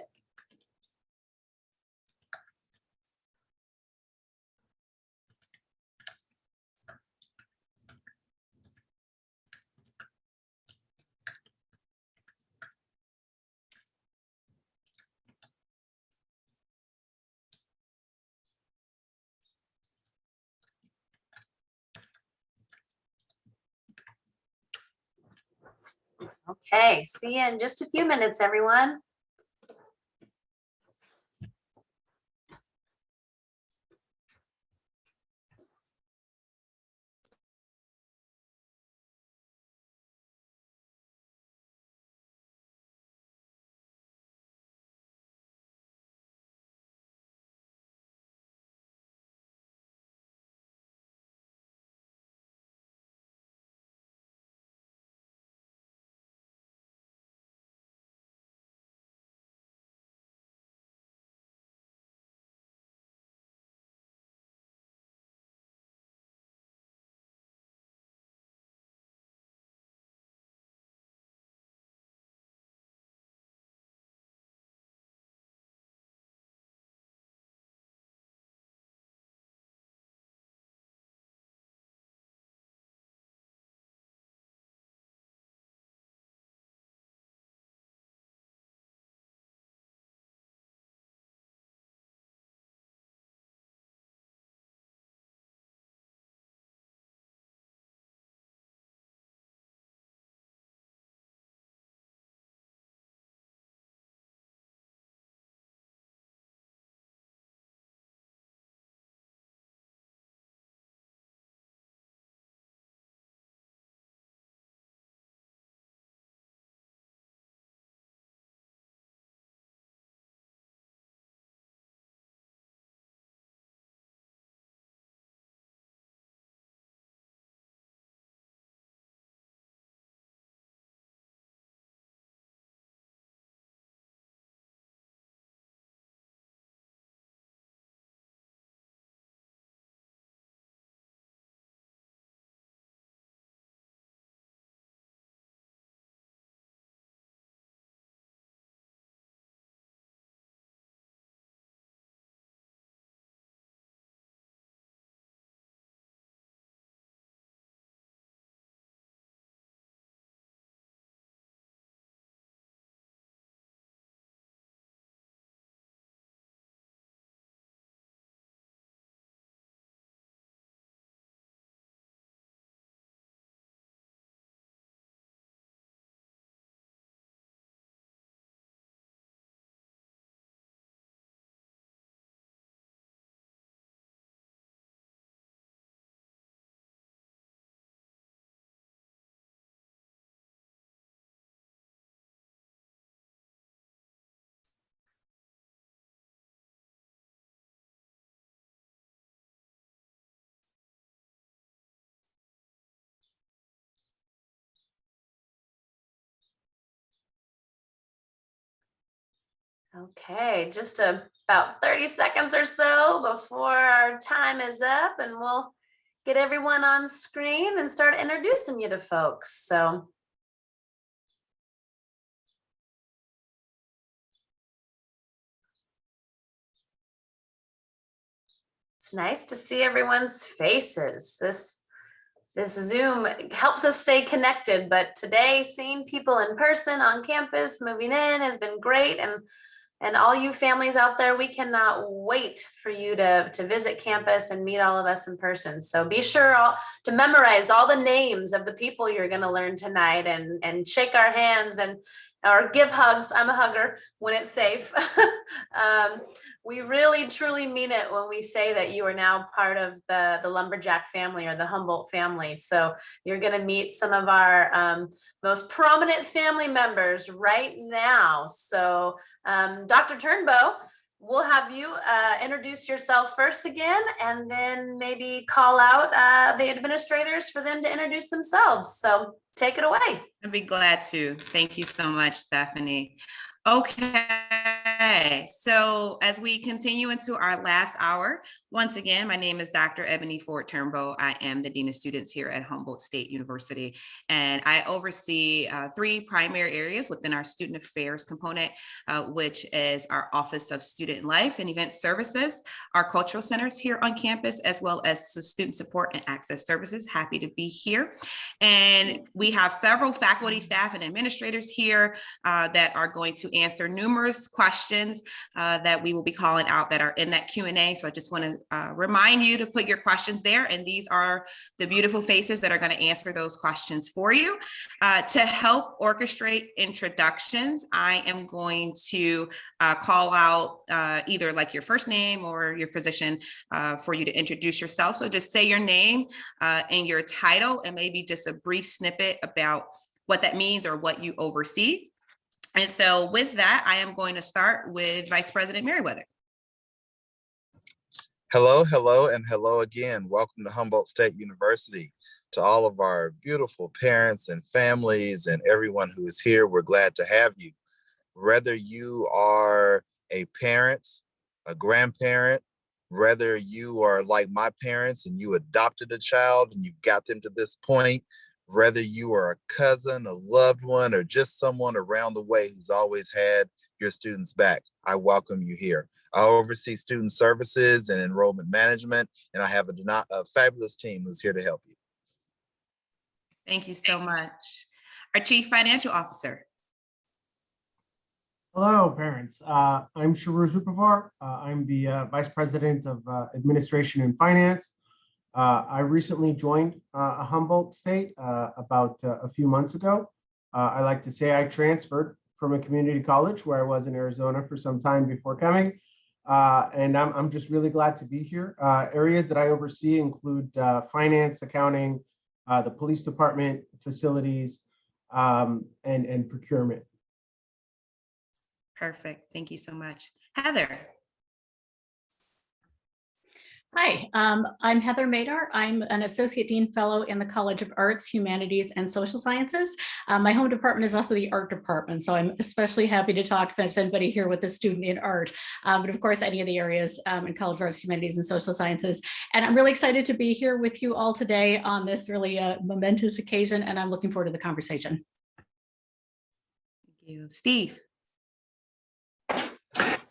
Okay, see you in just a few minutes, everyone. Okay, just about 30 seconds or so before our time is up, and we'll get everyone on screen and start introducing you to folks. So it's nice to see everyone's faces. This Zoom helps us stay connected, but today seeing people in person on campus moving in has been great. And all you families out there, we cannot wait for you to visit campus and meet all of us in person. So be sure to memorize all the names of the people you're going to learn tonight, and shake our hands or give hugs. I'm a hugger when it's safe. We really truly mean it when we say that you are now part of the Lumberjack family or the Humboldt family. So you're going to meet some of our most prominent family members right now. So Dr. Turnbow, we'll have you introduce yourself first again, and then maybe call out the administrators for them to introduce themselves. So take it away. I'd be glad to. Thank you so much, Stephanie. Okay, so as we continue into our last hour, once again, my name is Dr. Ebony Ford Turnbow. I am the Dean of Students here at Humboldt State University, and I oversee 3 primary areas within our student affairs component, which is our Office of Student Life and Event Services, our cultural centers here on campus, as well as student support and access services. Happy to be here. And we have several faculty, staff, and administrators here that are going to answer numerous questions that we will be calling out that are in that Q&A. So I just want to remind you to put your questions there, and these are the beautiful faces that are going to answer those questions for you. To help orchestrate introductions, I am going to call out either like your first name or your position for you to introduce yourself. So just say your name and your title, and maybe just a brief snippet about what that means or what you oversee. And so with that, I am going to start with Vice President Merriweather. Hello, hello, and hello again. Welcome to Humboldt State University. To all of our beautiful parents and families and everyone who is here, we're glad to have you. Whether you are a parent, a grandparent, whether you are like my parents and you adopted a child and you got them to this point, whether you are a cousin, a loved one, or just someone around the way who's always had your students back, I welcome you here. I oversee student services and enrollment management, and I have a fabulous team who's here to help you. Thank you so much. Our Chief Financial Officer. Hello, parents. I'm Sharur Zupavar. I'm the Vice President of Administration and Finance. I recently joined Humboldt State about a few months ago. I like to say I transferred from a community college where I was in Arizona for some time before coming. And I'm just really glad to be here. Areas that I oversee include finance, accounting, the police department, facilities, and procurement. Perfect. Thank you so much. Heather. Hi, I'm Heather Madar. I'm an Associate Dean Fellow in the College of Arts, Humanities, and Social Sciences. My home department is also the art department, so I'm especially happy to talk if there's anybody here with a student in art, but of course, any of the areas in College of Arts, Humanities, and Social Sciences. And I'm really excited to be here with you all today on this really momentous occasion, and I'm looking forward to the conversation. Thank you. Steve.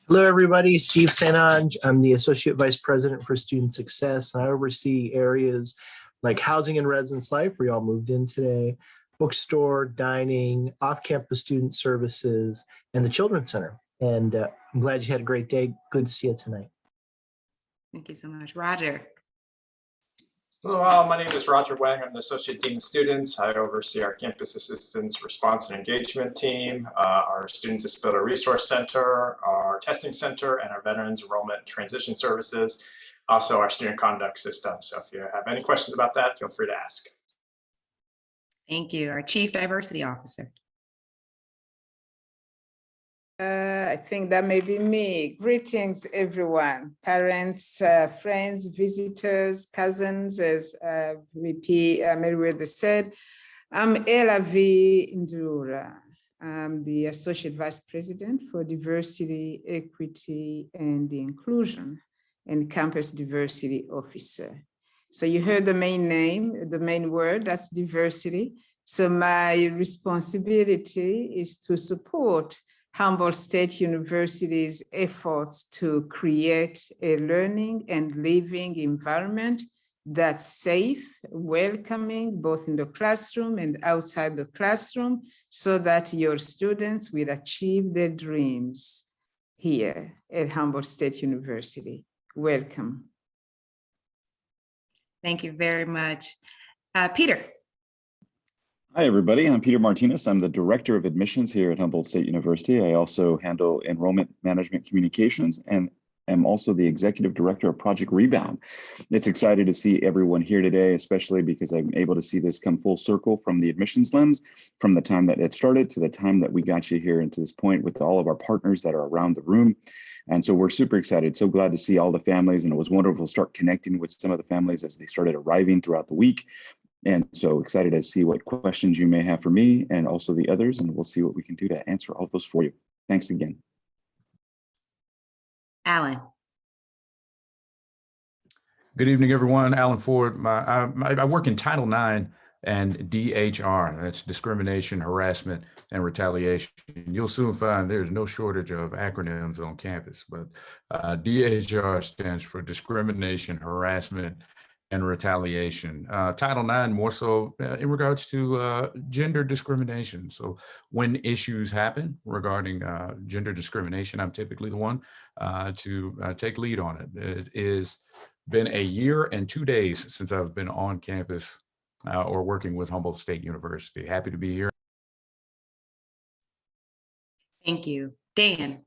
Hello, everybody. Steve Sanange. I'm the Associate Vice President for Student Success, and I oversee areas like housing and residence life, where y'all moved in today, bookstore, dining, off-campus student services, and the Children's Center. And I'm glad you had a great day. Good to see you tonight. Thank you so much. Roger. Hello, my name is Roger Wang. I'm the Associate Dean of Students. I oversee our Campus Assistance Response and Engagement team, our Student Disability Resource Center, our Testing Center, and our Veterans Enrollment Transition Services, also our Student Conduct System. So if you have any questions about that, feel free to ask. Thank you. Our Chief Diversity Officer. I think that may be me. Greetings, everyone, parents, friends, visitors, cousins, as VP Merriweather said. I'm Ella V. Ndura. I'm the Associate Vice President for Diversity, Equity, and Inclusion and Campus Diversity Officer. So you heard the main name, the main word, that's diversity. So my responsibility is to support Humboldt State University's efforts to create a learning and living environment that's safe, welcoming, both in the classroom and outside the classroom, so that your students will achieve their dreams here at Humboldt State University. Welcome. Thank you very much. Peter. Hi, everybody. I'm Peter Martinez. I'm the Director of Admissions here at Humboldt State University. I also handle enrollment management communications and am also the Executive Director of Project Rebound. It's exciting to see everyone here today, especially because I'm able to see this come full circle from the admissions lens, from the time that it started to the time that we got you here and to this point with all of our partners that are around the room. And so we're super excited, so glad to see all the families, and it was wonderful to start connecting with some of the families as they started arriving throughout the week. And so excited to see what questions you may have for me and also the others, and we'll see what we can do to answer all of those for you. Thanks again. Alan. Good evening, everyone. Alan Ford. I work in Title IX and DHR, that's discrimination, harassment, and retaliation. You'll soon find there's no shortage of acronyms on campus, but DHR stands for discrimination, harassment, and retaliation. Title IX more so in regards to gender discrimination. So when issues happen regarding gender discrimination, I'm typically the one to take lead on it. It is been a year and 2 days since I've been on campus or working with Humboldt State University. Happy to be here. Thank you. Dan.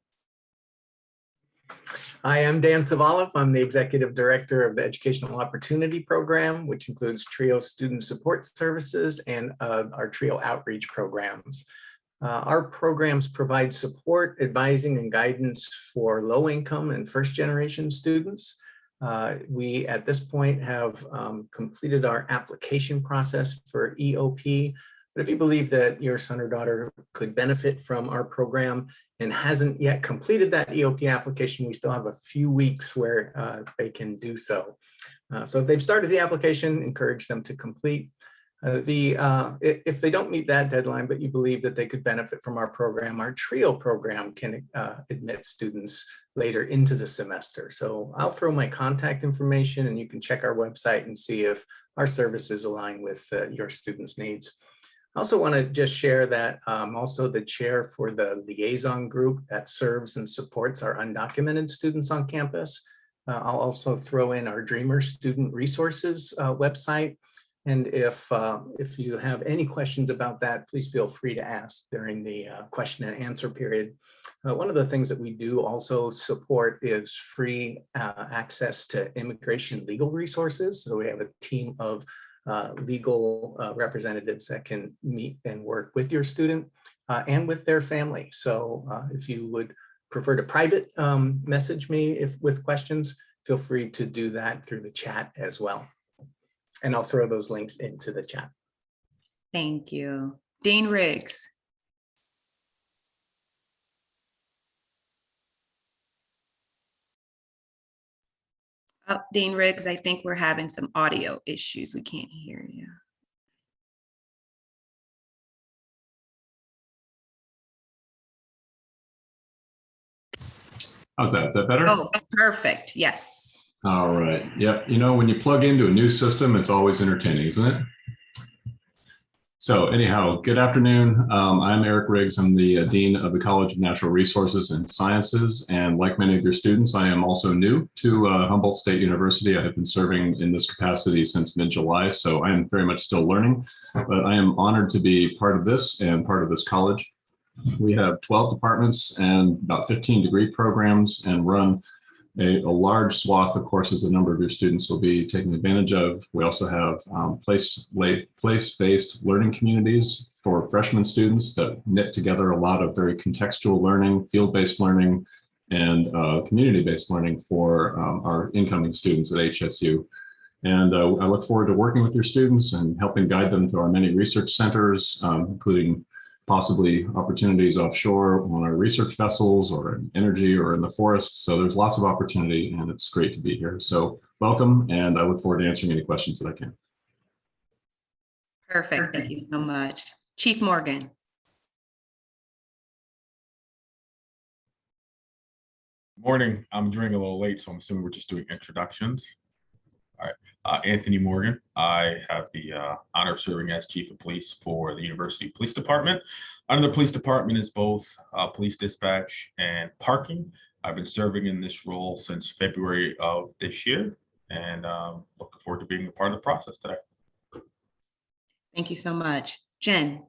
Hi, I'm Dan Savalov. I'm the Executive Director of the Educational Opportunity Program, which includes TRIO Student Support Services and our TRIO Outreach programs. Our programs provide support, advising, and guidance for low-income and first-generation students. We, at this point, have completed our application process for EOP. But if you believe that your son or daughter could benefit from our program and hasn't yet completed that EOP application, we still have a few weeks where they can do so. So if they've started the application, encourage them to complete. If they don't meet that deadline, but you believe that they could benefit from our program, our TRIO program can admit students later into the semester. So I'll throw my contact information and you can check our website and see if our services align with your students' needs. I also want to just share that I'm also the chair for the liaison group that serves and supports our undocumented students on campus. I'll also throw in our Dreamers Student Resources website. And if you have any questions about that, please feel free to ask during the question and answer period. One of the things that we do also support is free access to immigration legal resources. So we have a team of legal representatives that can meet and work with your student and with their family. So if you would prefer to private message me with questions, feel free to do that through the chat as well. And I'll throw those links into the chat. Thank you. Dean Riggs. Oh, Dean Riggs, I think we're having some audio issues. We can't hear you. How's that? Is that better? Oh, perfect. Yes. All right. Yep. You know, when you plug into a new system, it's always entertaining, isn't it? So anyhow, good afternoon. I'm Eric Riggs. I'm the Dean of the College of Natural Resources and Sciences. And like many of your students, I am also new to Humboldt State University. I have been serving in this capacity since mid-July, so I am very much still learning, but I am honored to be part of this and part of this college. We have 12 departments and about 15 degree programs and run a large swath of courses a number of your students will be taking advantage of. We also have place-based learning communities for freshman students that knit together a lot of very contextual learning, field-based learning, and community-based learning for our incoming students at HSU. And I look forward to working with your students and helping guide them to our many research centers, including possibly opportunities offshore on our research vessels or in energy or in the forests. So there's lots of opportunity and it's great to be here. So welcome, and I look forward to answering any questions that I can. Perfect. Thank you so much. Chief Morgan. Morning. I'm joining a little late, so I'm assuming we're just doing introductions. All right. Anthony Morgan. I have the honor of serving as Chief of Police for the University Police Department. Under the police department is both police dispatch and parking. I've been serving in this role since February of this year, and looking forward to being a part of the process today. Thank you so much. Jen.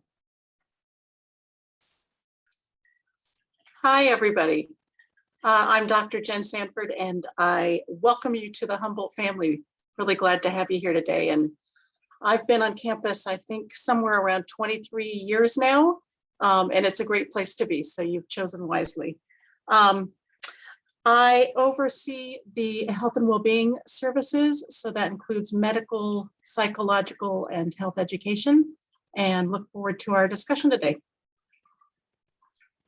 Hi, everybody. I'm Dr. Jen Sanford, and I welcome you to the Humboldt family. Really glad to have you here today. And I've been on campus, I think, somewhere around 23 years now, and it's a great place to be, so you've chosen wisely. I oversee the health and well-being services, so that includes medical, psychological, and health education, and look forward to our discussion today.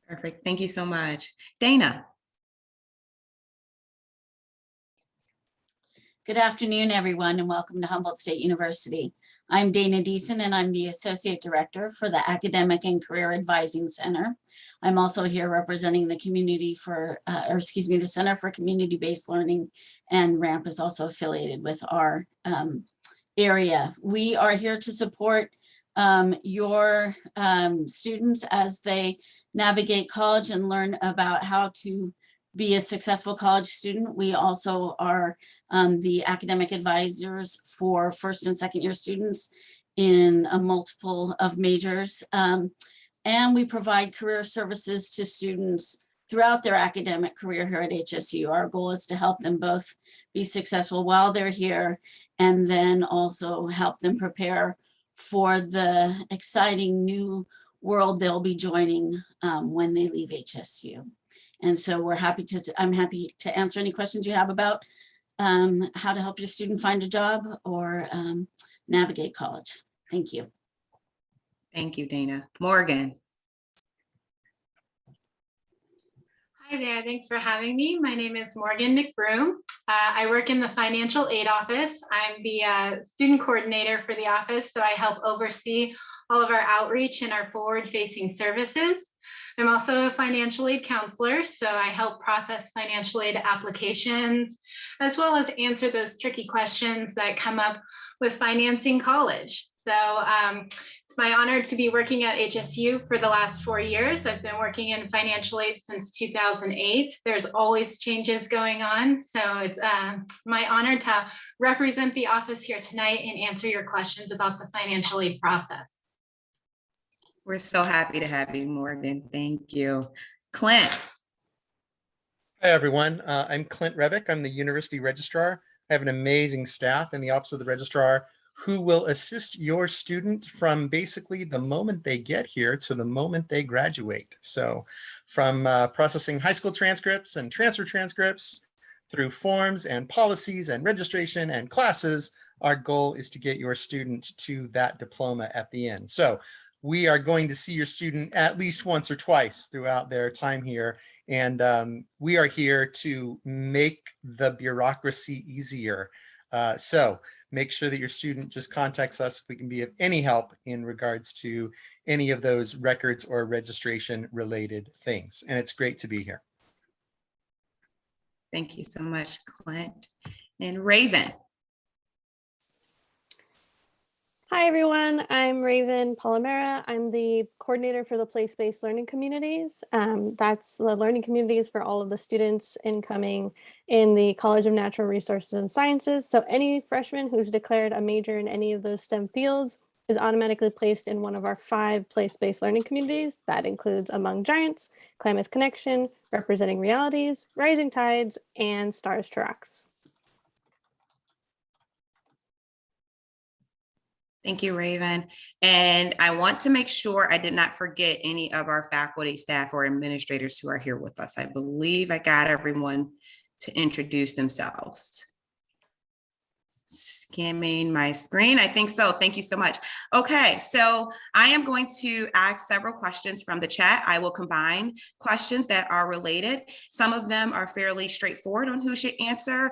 Perfect. Thank you so much. Dana. Good afternoon, everyone, and welcome to Humboldt State University. I'm Dana Deason, and I'm the Associate Director for the Academic and Career Advising Center. I'm also here representing the community for, the Center for Community-Based Learning, and RAMP is also affiliated with our area. We are here to support your students as they navigate college and learn about how to be a successful college student. We also are the academic advisors for first and second year students in a multiple of majors. And we provide career services to students throughout their academic career here at HSU. Our goal is to help them both be successful while they're here, and then also help them prepare for the exciting new world they'll be joining when they leave HSU. And so I'm happy to answer any questions you have about how to help your student find a job or navigate college. Thank you. Thank you, Dana. Morgan. Hi there, thanks for having me. My name is Morgan McBroom. I work in the financial aid office. I'm the student coordinator for the office, so I help oversee all of our outreach and our forward-facing services. I'm also a financial aid counselor, so I help process financial aid applications, as well as answer those tricky questions that come up with financing college. So it's my honor to be working at HSU for the last 4 years. I've been working in financial aid since 2008. There's always changes going on, so it's my honor to represent the office here tonight and answer your questions about the financial aid process. We're so happy to have you, Morgan. Thank you. Clint. Hi, everyone. I'm Clint Revick. I'm the University Registrar. I have an amazing staff in the Office of the Registrar who will assist your student from basically the moment they get here to the moment they graduate. So from processing high school transcripts and transfer transcripts through forms and policies and registration and classes, our goal is to get your student to that diploma at the end. So we are going to see your student at least once or twice throughout their time here. And we are here to make the bureaucracy easier. So make sure that your student just contacts us if we can be of any help in regards to any of those records or registration related things. And it's great to be here. Thank you so much, Clint. And Raven. Hi, everyone. I'm Raven Palomera. I'm the coordinator for the place-based learning communities. That's the learning communities for all of the students incoming in the College of Natural Resources and Sciences. So any freshman who's declared a major in any of those STEM fields is automatically placed in one of our 5 place-based learning communities. That includes Among Giants, Klamath Connection, Representing Realities, Rising Tides, and Stars to Rocks. Thank you, Raven. And I want to make sure I did not forget any of our faculty, staff, or administrators who are here with us. I believe I got everyone to introduce themselves. Scanning my screen. I think so. Thank you so much. Okay, so I am going to ask several questions from the chat. I will combine questions that are related. Some of them are fairly straightforward on who should answer.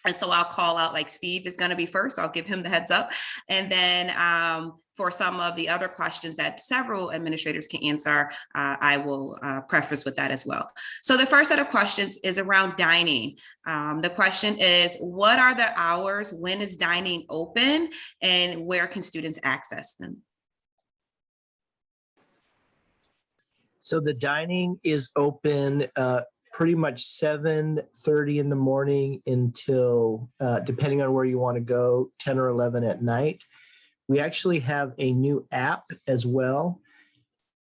And so I'll call out, like, Steve is going to be first. I'll give him the heads up. And then for some of the other questions that several administrators can answer, I will preface with that as well. So the first set of questions is around dining. The question is, what are the hours? When is dining open? And where can students access them? So the dining is open pretty much 7:30 in the morning until, depending on where you want to go, 10 or 11 at night. We actually have a new app as well.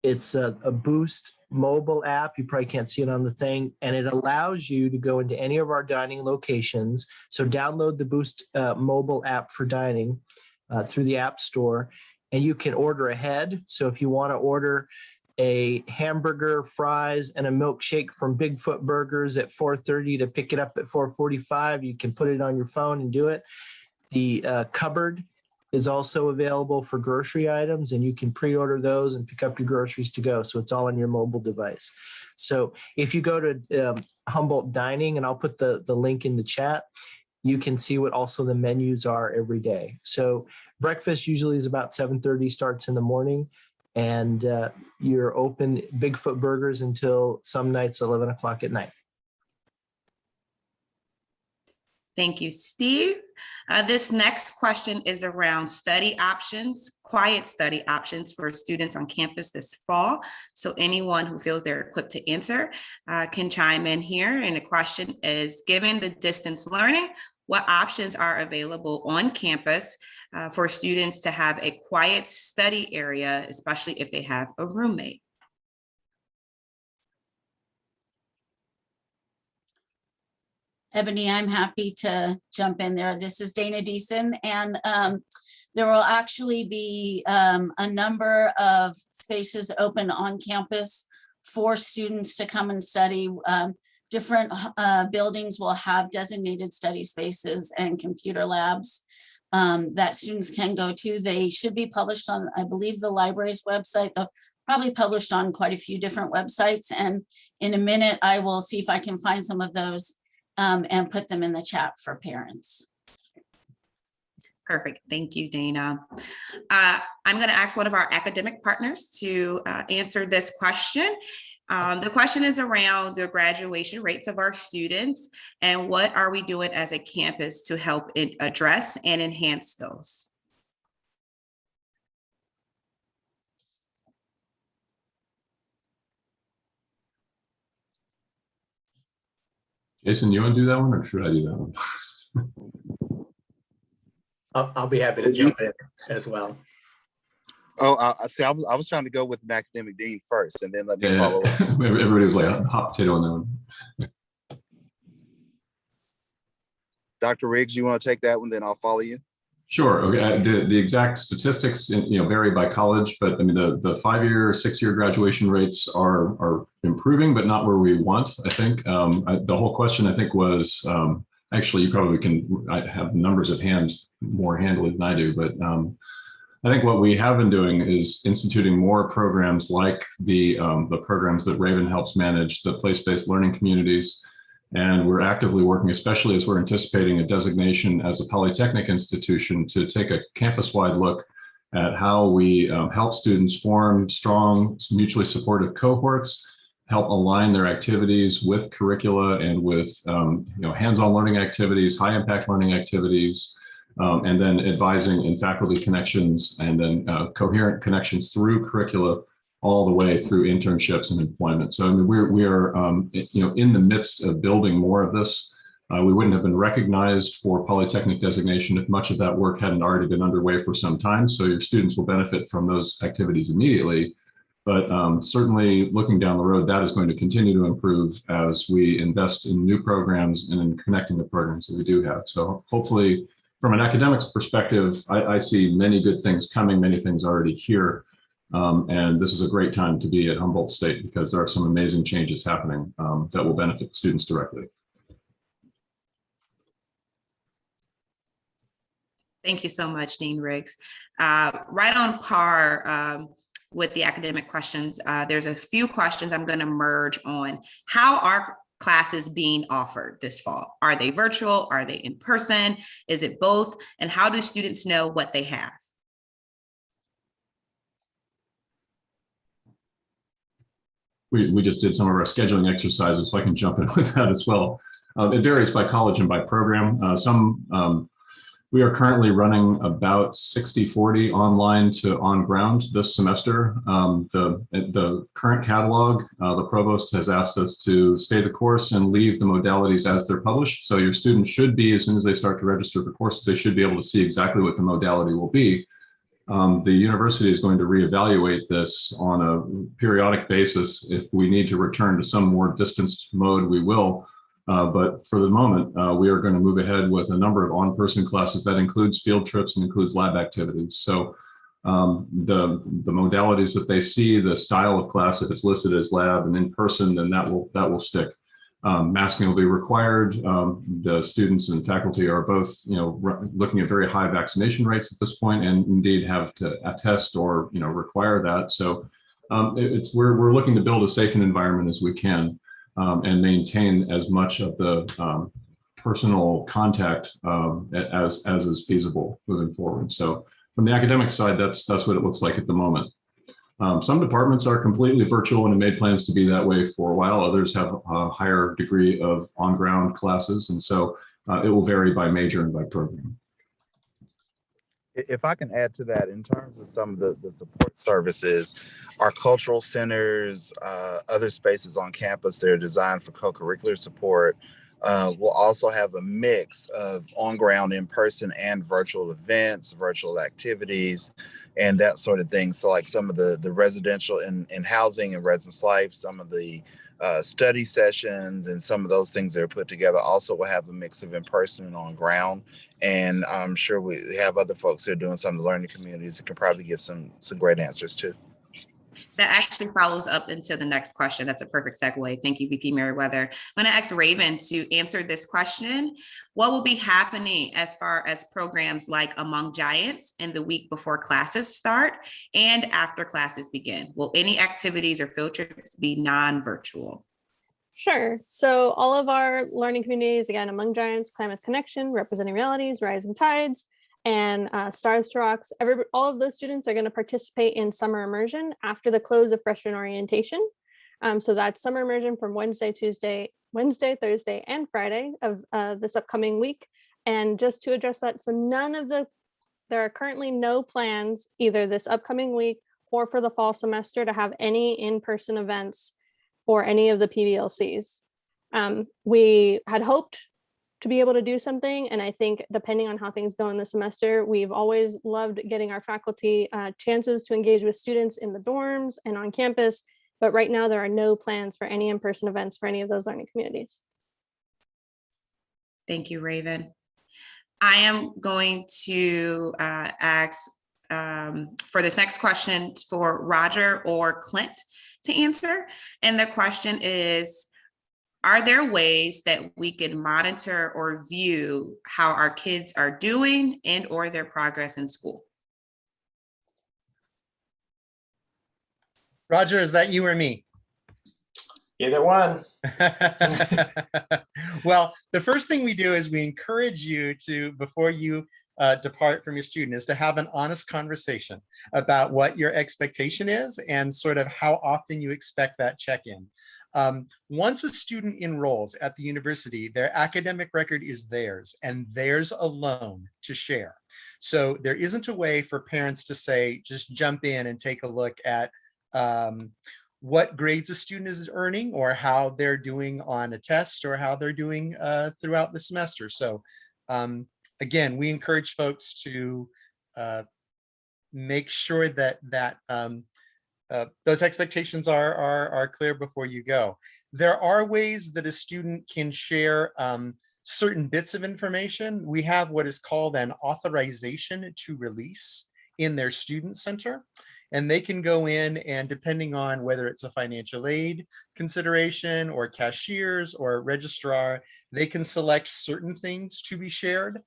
It's a Boost mobile app. You probably can't see it on the thing, and it allows you to go into any of our dining locations. So download the Boost mobile app for dining through the App Store, and you can order ahead. So if you want to order a hamburger, fries, and a milkshake from Bigfoot Burgers at 4:30 to pick it up at 4:45, you can put it on your phone and do it. The cupboard is also available for grocery items, and you can pre-order those and pick up your groceries to go. So it's all on your mobile device. So if you go to Humboldt Dining, and I'll put the link in the chat, you can see what also the menus are every day. So breakfast usually is about 7:30, starts in the morning. And you're open Bigfoot Burgers until some nights 11 o'clock at night. Thank you, Steve. This next question is around study options, quiet study options for students on campus this fall. So anyone who feels they're equipped to answer can chime in here. And the question is, given the distance learning, what options are available on campus for students to have a quiet study area, especially if they have a roommate? Ebony, I'm happy to jump in there. This is Dana Deason, and there will actually be a number of spaces open on campus for students to come and study. Different buildings will have designated study spaces and computer labs that students can go to. They should be published on, I believe, the library's website. They're probably published on quite a few different websites. And in a minute, I will see if I can find some of those and put them in the chat for parents. Perfect. Thank you, Dana. I'm going to ask one of our academic partners to answer this question. The question is around the graduation rates of our students and what are we doing as a campus to help address and enhance those? Jason, you want to do that one or should I do that one? I'll be happy to jump in as well. Oh, I see. I was trying to go with an academic dean first, and then let me follow up. Everybody was like hot potato on that one. Dr. Riggs, you want to take that one? Then I'll follow you. Sure. Okay. The exact statistics, vary by college, but I mean the 5-year, 6-year graduation rates are improving, but not where we want. I think the whole question I think was actually you probably can have numbers at hand more handily than I do, but I think what we have been doing is instituting more programs like the programs that Raven helps manage, the place-based learning communities. And we're actively working, especially as we're anticipating a designation as a polytechnic institution, to take a campus-wide look at how we help students form strong, mutually supportive cohorts, help align their activities with curricula and with hands-on learning activities, high-impact learning activities, and then advising in faculty connections and then coherent connections through curricula all the way through internships and employment. So I mean, we are in the midst of building more of this. We wouldn't have been recognized for polytechnic designation if much of that work hadn't already been underway for some time. So your students will benefit from those activities immediately. But certainly looking down the road, that is going to continue to improve as we invest in new programs and in connecting the programs that we do have. So hopefully from an academics perspective, I see many good things coming, many things already here. And this is a great time to be at Humboldt State because there are some amazing changes happening that will benefit students directly. Thank you so much, Dean Riggs. Right on par with the academic questions, there's a few questions I'm going to merge on. How are classes being offered this fall? Are they virtual? Are they in person? Is it both? And how do students know what they have? We just did some of our scheduling exercises, so I can jump in with that as well. It varies by college and by program. We are currently running about 60-40 online to on ground this semester. The current catalog, the provost has asked us to stay the course and leave the modalities as they're published. So your students should be, as soon as they start to register for courses, they should be able to see exactly what the modality will be. The university is going to reevaluate this on a periodic basis. If we need to return to some more distanced mode, we will. But for the moment, we are going to move ahead with a number of on-person classes that includes field trips and includes lab activities. So the modalities that they see, the style of class, if it's listed as lab and in person, then that will stick. Masking will be required. The students and faculty are both, looking at very high vaccination rates at this point, and indeed have to attest or require that. So we're looking to build as safe an environment as we can. And maintain as much of the personal contact as is feasible moving forward. So from the academic side, that's what it looks like at the moment. Some departments are completely virtual and have made plans to be that way for a while. Others have a higher degree of on-ground classes. And so it will vary by major and by program. If I can add to that, in terms of some of the support services, our cultural centers, other spaces on campus that are designed for co-curricular support, will also have a mix of on-ground, in-person, and virtual events, virtual activities, and that sort of thing. So like some of the residential in housing and residence life, some of the study sessions and some of those things that are put together also will have a mix of in-person and on-ground. And I'm sure we have other folks who are doing some of the learning communities that can probably give some great answers too. That actually follows up into the next question. That's a perfect segue. Thank you, VP Merriweather. I'm going to ask Raven to answer this question. What will be happening as far as programs like Among Giants in the week before classes start and after classes begin? Will any activities or field trips be non-virtual? Sure. So all of our learning communities, again, Among Giants, Klamath Connection, Representing Realities, Rising Tides, and Stars to Rocks, all of those students are going to participate in summer immersion after the close of freshman orientation. So that's summer immersion from Wednesday, Thursday, and Friday of this upcoming week. And just to address that, so there are currently no plans either this upcoming week or for the fall semester to have any in-person events for any of the PBLCs. We had hoped to be able to do something. And I think depending on how things go in the semester, we've always loved getting our faculty chances to engage with students in the dorms and on campus. But right now there are no plans for any in-person events for any of those learning communities. Thank you, Raven. I am going to ask for this next question for Roger or Clint to answer. And the question is, are there ways that we can monitor or view how our kids are doing and or their progress in school? Roger, is that you or me? Either one. Well, the first thing we do is we encourage you to, before you depart from your student, is to have an honest conversation about what your expectation is and sort of how often you expect that check-in. Once a student enrolls at the university, their academic record is theirs and theirs alone to share. So there isn't a way for parents to say, just jump in and take a look at what grades a student is earning or how they're doing on a test or how they're doing throughout the semester. So again, we encourage folks to make sure that those expectations are clear before you go. There are ways that a student can share certain bits of information. We have what is called an authorization to release in their student center. And they can go in and, depending on whether it's a financial aid consideration or cashiers or registrar, they can select certain things to be shared.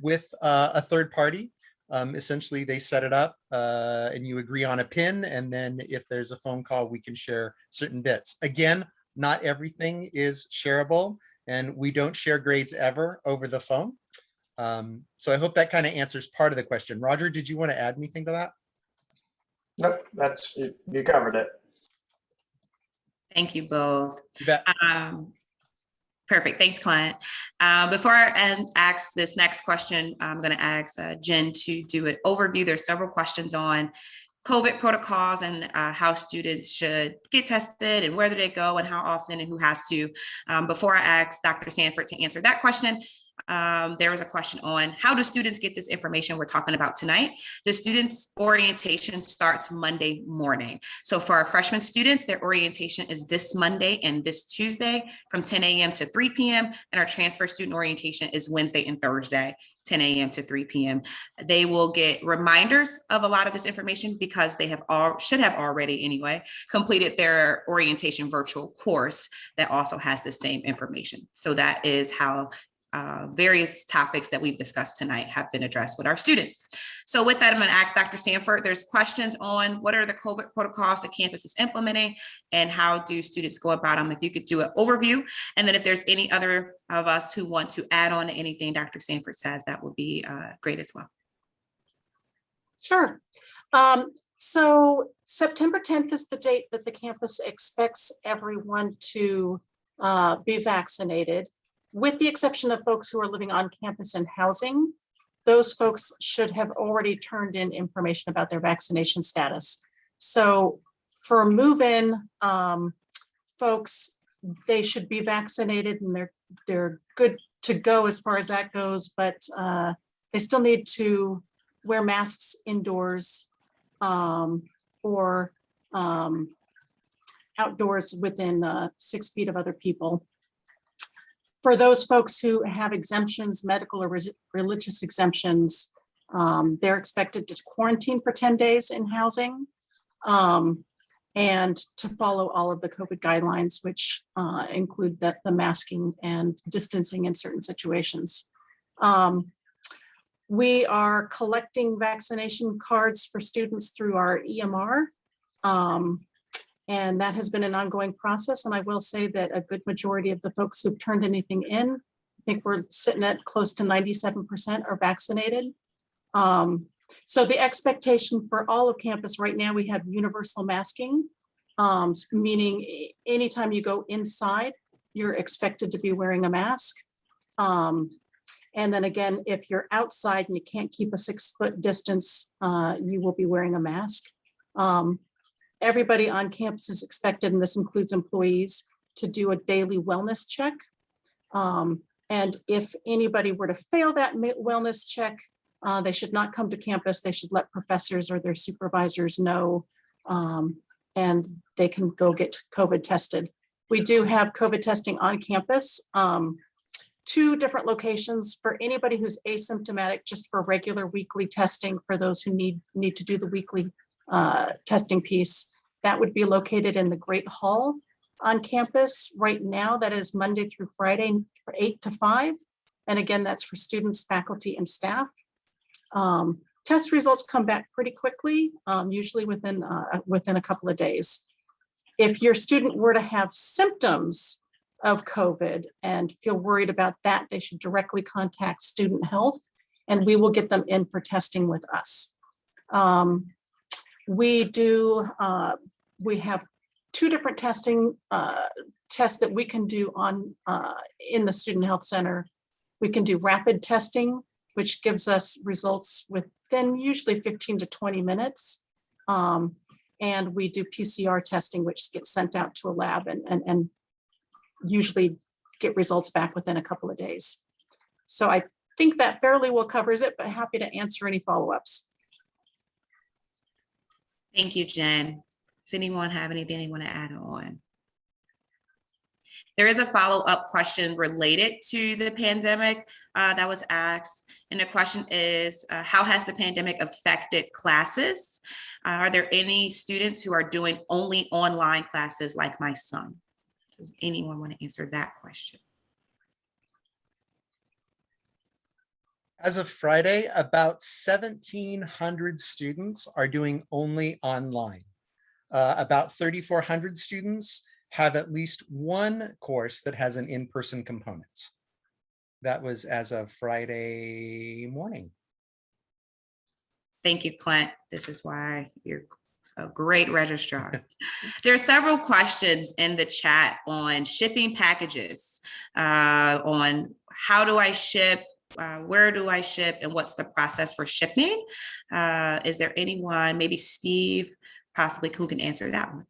with a third party. Essentially, they set it up and you agree on a PIN. And then if there's a phone call, we can share certain bits. Again, not everything is shareable, and we don't share grades ever over the phone. So I hope that kind of answers part of the question. Roger, did you want to add anything to that? Nope, you covered it. Thank you both. You bet. Perfect. Thanks, Clint. Before I ask this next question, I'm going to ask Jen to do an overview. There's several questions on COVID protocols and how students should get tested and where do they go and how often and who has to. Before I ask Dr. Sanford to answer that question, there was a question on how do students get this information we're talking about tonight. The students' orientation starts Monday morning. So for our freshman students, their orientation is this Monday and this Tuesday from 10 a.m. to 3 p.m. And our transfer student orientation is Wednesday and Thursday, 10 a.m. to 3 p.m. They will get reminders of a lot of this information because they should have already anyway completed their orientation virtual course that also has the same information. So that is how various topics that we've discussed tonight have been addressed with our students. So with that, I'm going to ask Dr. Sanford, there's questions on what are the COVID protocols the campus is implementing and how do students go about them? If you could do an overview, and then if there's any other of us who want to add on to anything Dr. Sanford says, that would be great as well. Sure. So September 10th is the date that the campus expects everyone to be vaccinated. With the exception of folks who are living on campus and housing, those folks should have already turned in information about their vaccination status. So for move-in folks, they should be vaccinated and they're good to go as far as that goes, but they still need to wear masks indoors or outdoors within 6 feet of other people. For those folks who have exemptions, medical or religious exemptions, they're expected to quarantine for 10 days in housing and to follow all of the COVID guidelines, which include the masking and distancing in certain situations. We are collecting vaccination cards for students through our EMR. And that has been an ongoing process. And I will say that a good majority of the folks who've turned anything in, I think we're sitting at close to 97% are vaccinated. So the expectation for all of campus right now, we have universal masking, meaning anytime you go inside, you're expected to be wearing a mask. And then again, if you're outside and you can't keep a 6-foot distance, you will be wearing a mask. Everybody on campus is expected, and this includes employees, to do a daily wellness check. And if anybody were to fail that wellness check, they should not come to campus. They should let professors or their supervisors know, and they can go get COVID tested. We do have COVID testing on campus, 2 different locations for anybody who's asymptomatic, just for regular weekly testing for those who need to do the weekly testing piece. That would be located in the Great Hall on campus. Right now, that is Monday through Friday for 8 to 5. And again, that's for students, faculty, and staff. Test results come back pretty quickly, usually within a couple of days. If your student were to have symptoms of COVID and feel worried about that, they should directly contact Student Health, and we will get them in for testing with us. We have 2 different testing tests that we can do on in the Student Health Center. We can do rapid testing, which gives us results within usually 15 to 20 minutes. And we do PCR testing, which gets sent out to a lab and usually get results back within a couple of days. So I think that fairly well covers it, but happy to answer any follow-ups. Thank you, Jen. Does anyone have anything they want to add on? There is a follow-up question related to the pandemic that was asked. And the question is, how has the pandemic affected classes? Are there any students who are doing only online classes like my son? Does anyone want to answer that question? As of Friday, about 1,700 students are doing only online. About 3,400 students have at least one course that has an in-person component. That was as of Friday morning. Thank you, Clint. This is why you're a great registrar. There are several questions in the chat on shipping packages, on how do I ship, where do I ship, and what's the process for shipping? Is there anyone, maybe Steve, possibly, who can answer that one?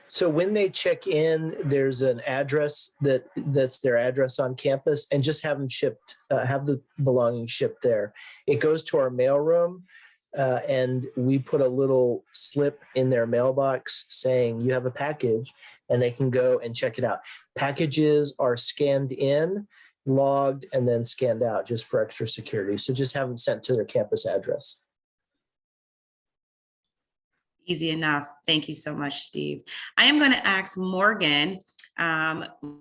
So when they check in, there's an address that's their address on campus, and just have them shipped, have the belongings shipped there. It goes to our mailroom, and we put a little slip in their mailbox saying you have a package, and they can go and check it out. Packages are scanned in, logged, and then scanned out just for extra security. So just have them sent to their campus address. Easy enough. Thank you so much, Steve. I am going to ask Morgan.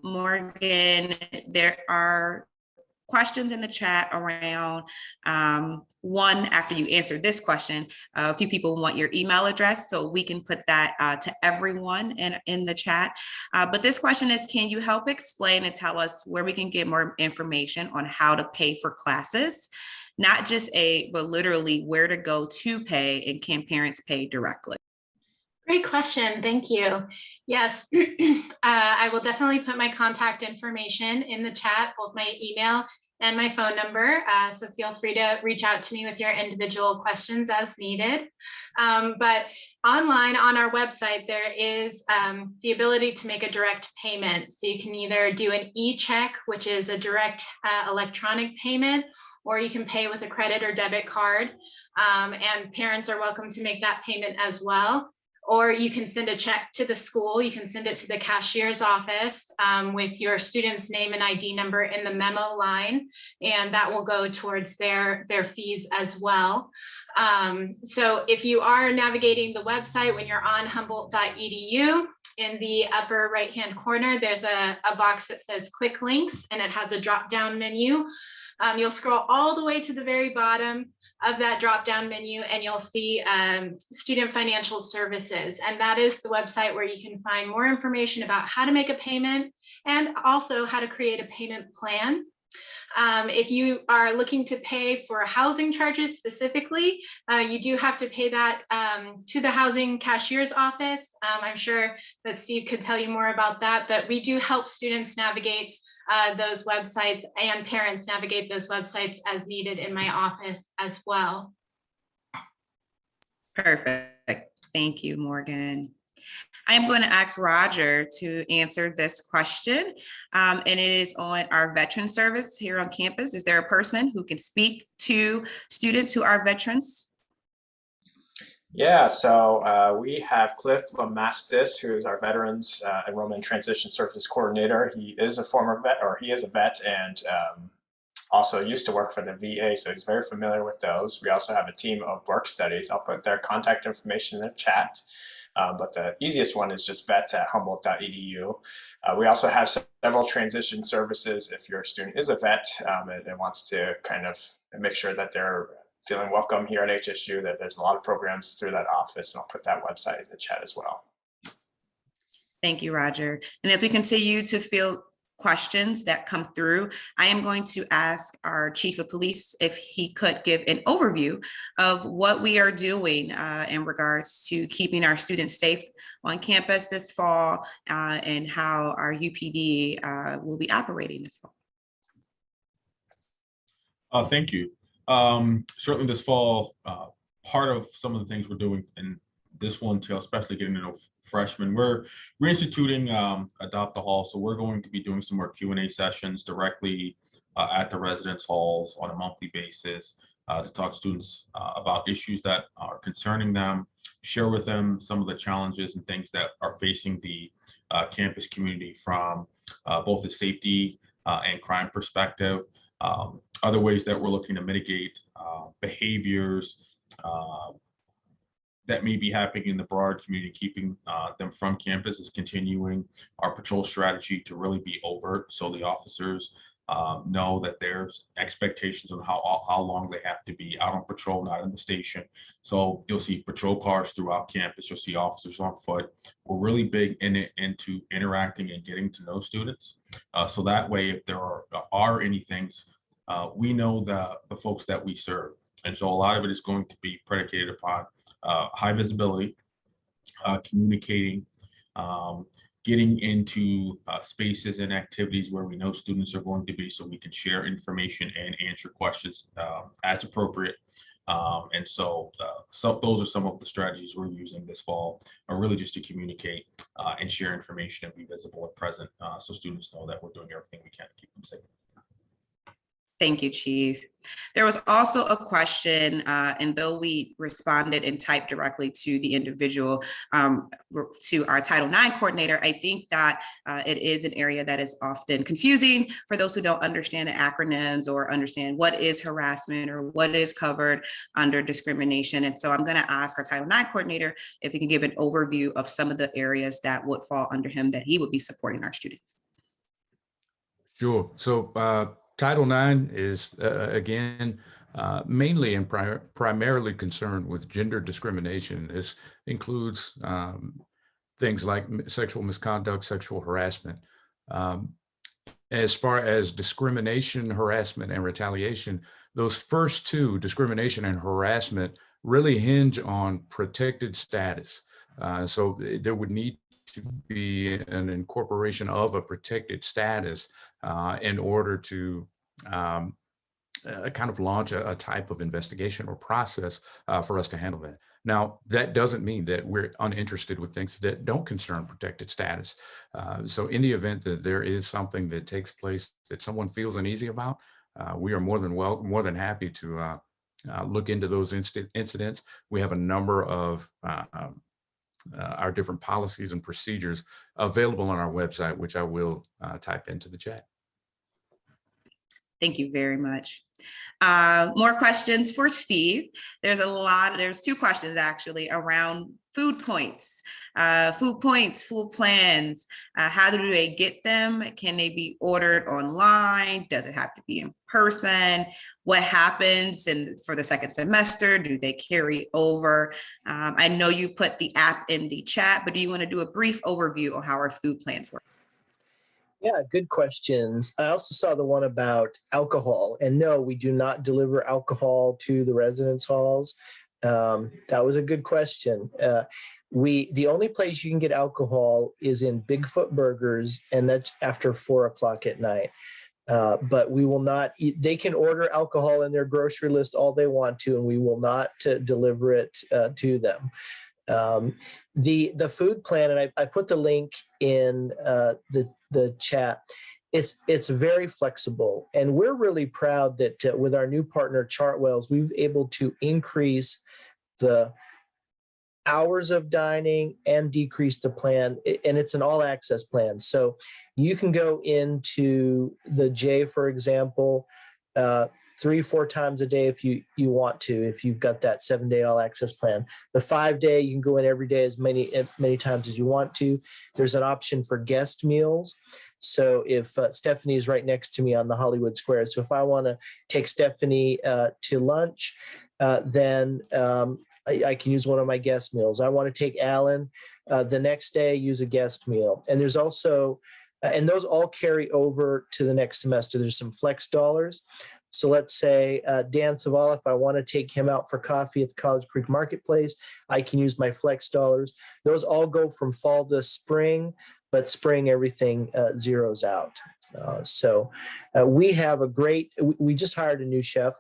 Morgan, there are questions in the chat around one, after you answer this question, a few people want your email address, so we can put that to everyone in the chat. But this question is, can you help explain and tell us where we can get more information on how to pay for classes? Not just but literally where to go to pay, and can parents pay directly? Great question. Thank you. Yes, I will definitely put my contact information in the chat, both my email and my phone number. So feel free to reach out to me with your individual questions as needed. But online on our website, there is the ability to make a direct payment. So you can either do an e-check, which is a direct electronic payment, or you can pay with a credit or debit card. And parents are welcome to make that payment as well. Or you can send a check to the school. You can send it to the cashier's office with your student's name and ID number in the memo line, and that will go towards their fees as well. So if you are navigating the website, when you're on humboldt.edu, in the upper right-hand corner, there's a box that says Quick Links, and it has a drop-down menu. You'll scroll all the way to the very bottom of that drop-down menu, and you'll see Student Financial Services. And that is the website where you can find more information about how to make a payment and also how to create a payment plan. If you are looking to pay for housing charges specifically, you do have to pay that to the housing cashier's office. I'm sure that Steve could tell you more about that, but we do help students navigate those websites, and parents navigate those websites as needed in my office as well. Perfect. Thank you, Morgan. I am going to ask Roger to answer this question, and it is on our veteran service here on campus. Is there a person who can speak to students who are veterans? Yeah, so we have Cliff Lamastis, who is our Veterans Enrollment Transition Services Coordinator. He is a former vet, or he is a vet, and also used to work for the VA, so he's very familiar with those. We also have a team of work studies. I'll put their contact information in the chat. But the easiest one is just vets@humboldt.edu. We also have several transition services if your student is a vet and wants to kind of make sure that they're feeling welcome here at HSU, that there's a lot of programs through that office, and I'll put that website in the chat as well. Thank you, Roger. And as we continue to field questions that come through, I am going to ask our Chief of Police if he could give an overview of what we are doing in regards to keeping our students safe on campus this fall, and how our UPD will be operating this fall. Thank you. Certainly this fall, part of some of the things we're doing in this one too, especially getting to know freshmen, we're reinstituting Adopt the Hall. So we're going to be doing some more Q&A sessions directly at the residence halls on a monthly basis to talk to students about issues that are concerning them, share with them some of the challenges and things that are facing the campus community from both the safety and crime perspective. Other ways that we're looking to mitigate behaviors that may be happening in the broader community, keeping them from campus, is continuing our patrol strategy to really be overt, so the officers know that there's expectations on how long they have to be out on patrol, not in the station. So you'll see patrol cars throughout campus. You'll see officers on foot. We're really big into interacting and getting to know students. So that way, if there are any things, we know the folks that we serve. And so a lot of it is going to be predicated upon high visibility, communicating, getting into spaces and activities where we know students are going to be, so we can share information and answer questions as appropriate. And so those are some of the strategies we're using this fall, are really just to communicate and share information and be visible and present, so students know that we're doing everything we can to keep them safe. Thank you, Chief. There was also a question, and though we responded and typed directly to the individual, to our Title IX coordinator, I think that it is an area that is often confusing for those who don't understand the acronyms or understand what is harassment or what is covered under discrimination. And so I'm going to ask our Title IX coordinator if he can give an overview of some of the areas that would fall under him that he would be supporting our students. Sure. So Title IX is, again, mainly and primarily concerned with gender discrimination. This includes things like sexual misconduct, sexual harassment. As far as discrimination, harassment, and retaliation, those first two, discrimination and harassment, really hinge on protected status. So there would need to be an incorporation of a protected status in order to kind of launch a type of investigation or process for us to handle that. Now, that doesn't mean that we're uninterested with things that don't concern protected status. So in the event that there is something that takes place that someone feels uneasy about, we are more than happy to look into those incidents. We have a number of our different policies and procedures available on our website, which I will type into the chat. Thank you very much. More questions for Steve. There's two questions actually around food points, food plans. How do they get them? Can they be ordered online? Does it have to be in person? What happens for the second semester? Do they carry over? I know you put the app in the chat, but do you want to do a brief overview of how our food plans work? Yeah, good questions. I also saw the one about alcohol, and no, we do not deliver alcohol to the residence halls. That was a good question. The only place you can get alcohol is in Bigfoot Burgers, and that's after 4 o'clock at night. But we will not, they can order alcohol in their grocery list all they want to, and we will not deliver it to them. The food plan, and I put the link in the chat. It's very flexible, and we're really proud that with our new partner Chartwell's, we've able to increase the hours of dining and decrease the plan, and it's an all access plan. So you can go into the J, for example, 3-4 times a day if you want to, if you've got that 7-day all access plan. The 5-day, you can go in every day as many times as you want to. There's an option for guest meals. So if Stephanie is right next to me on the Hollywood Square, so if I want to take Stephanie to lunch, then I can use one of my guest meals. I want to take Alan the next day, use a guest meal. And there's also, and those all carry over to the next semester. There's some flex dollars. So let's say Dan Savala, if I want to take him out for coffee at the College Creek Marketplace, I can use my flex dollars. Those all go from fall to spring, but spring everything zeroes out. So we have we just hired a new chef,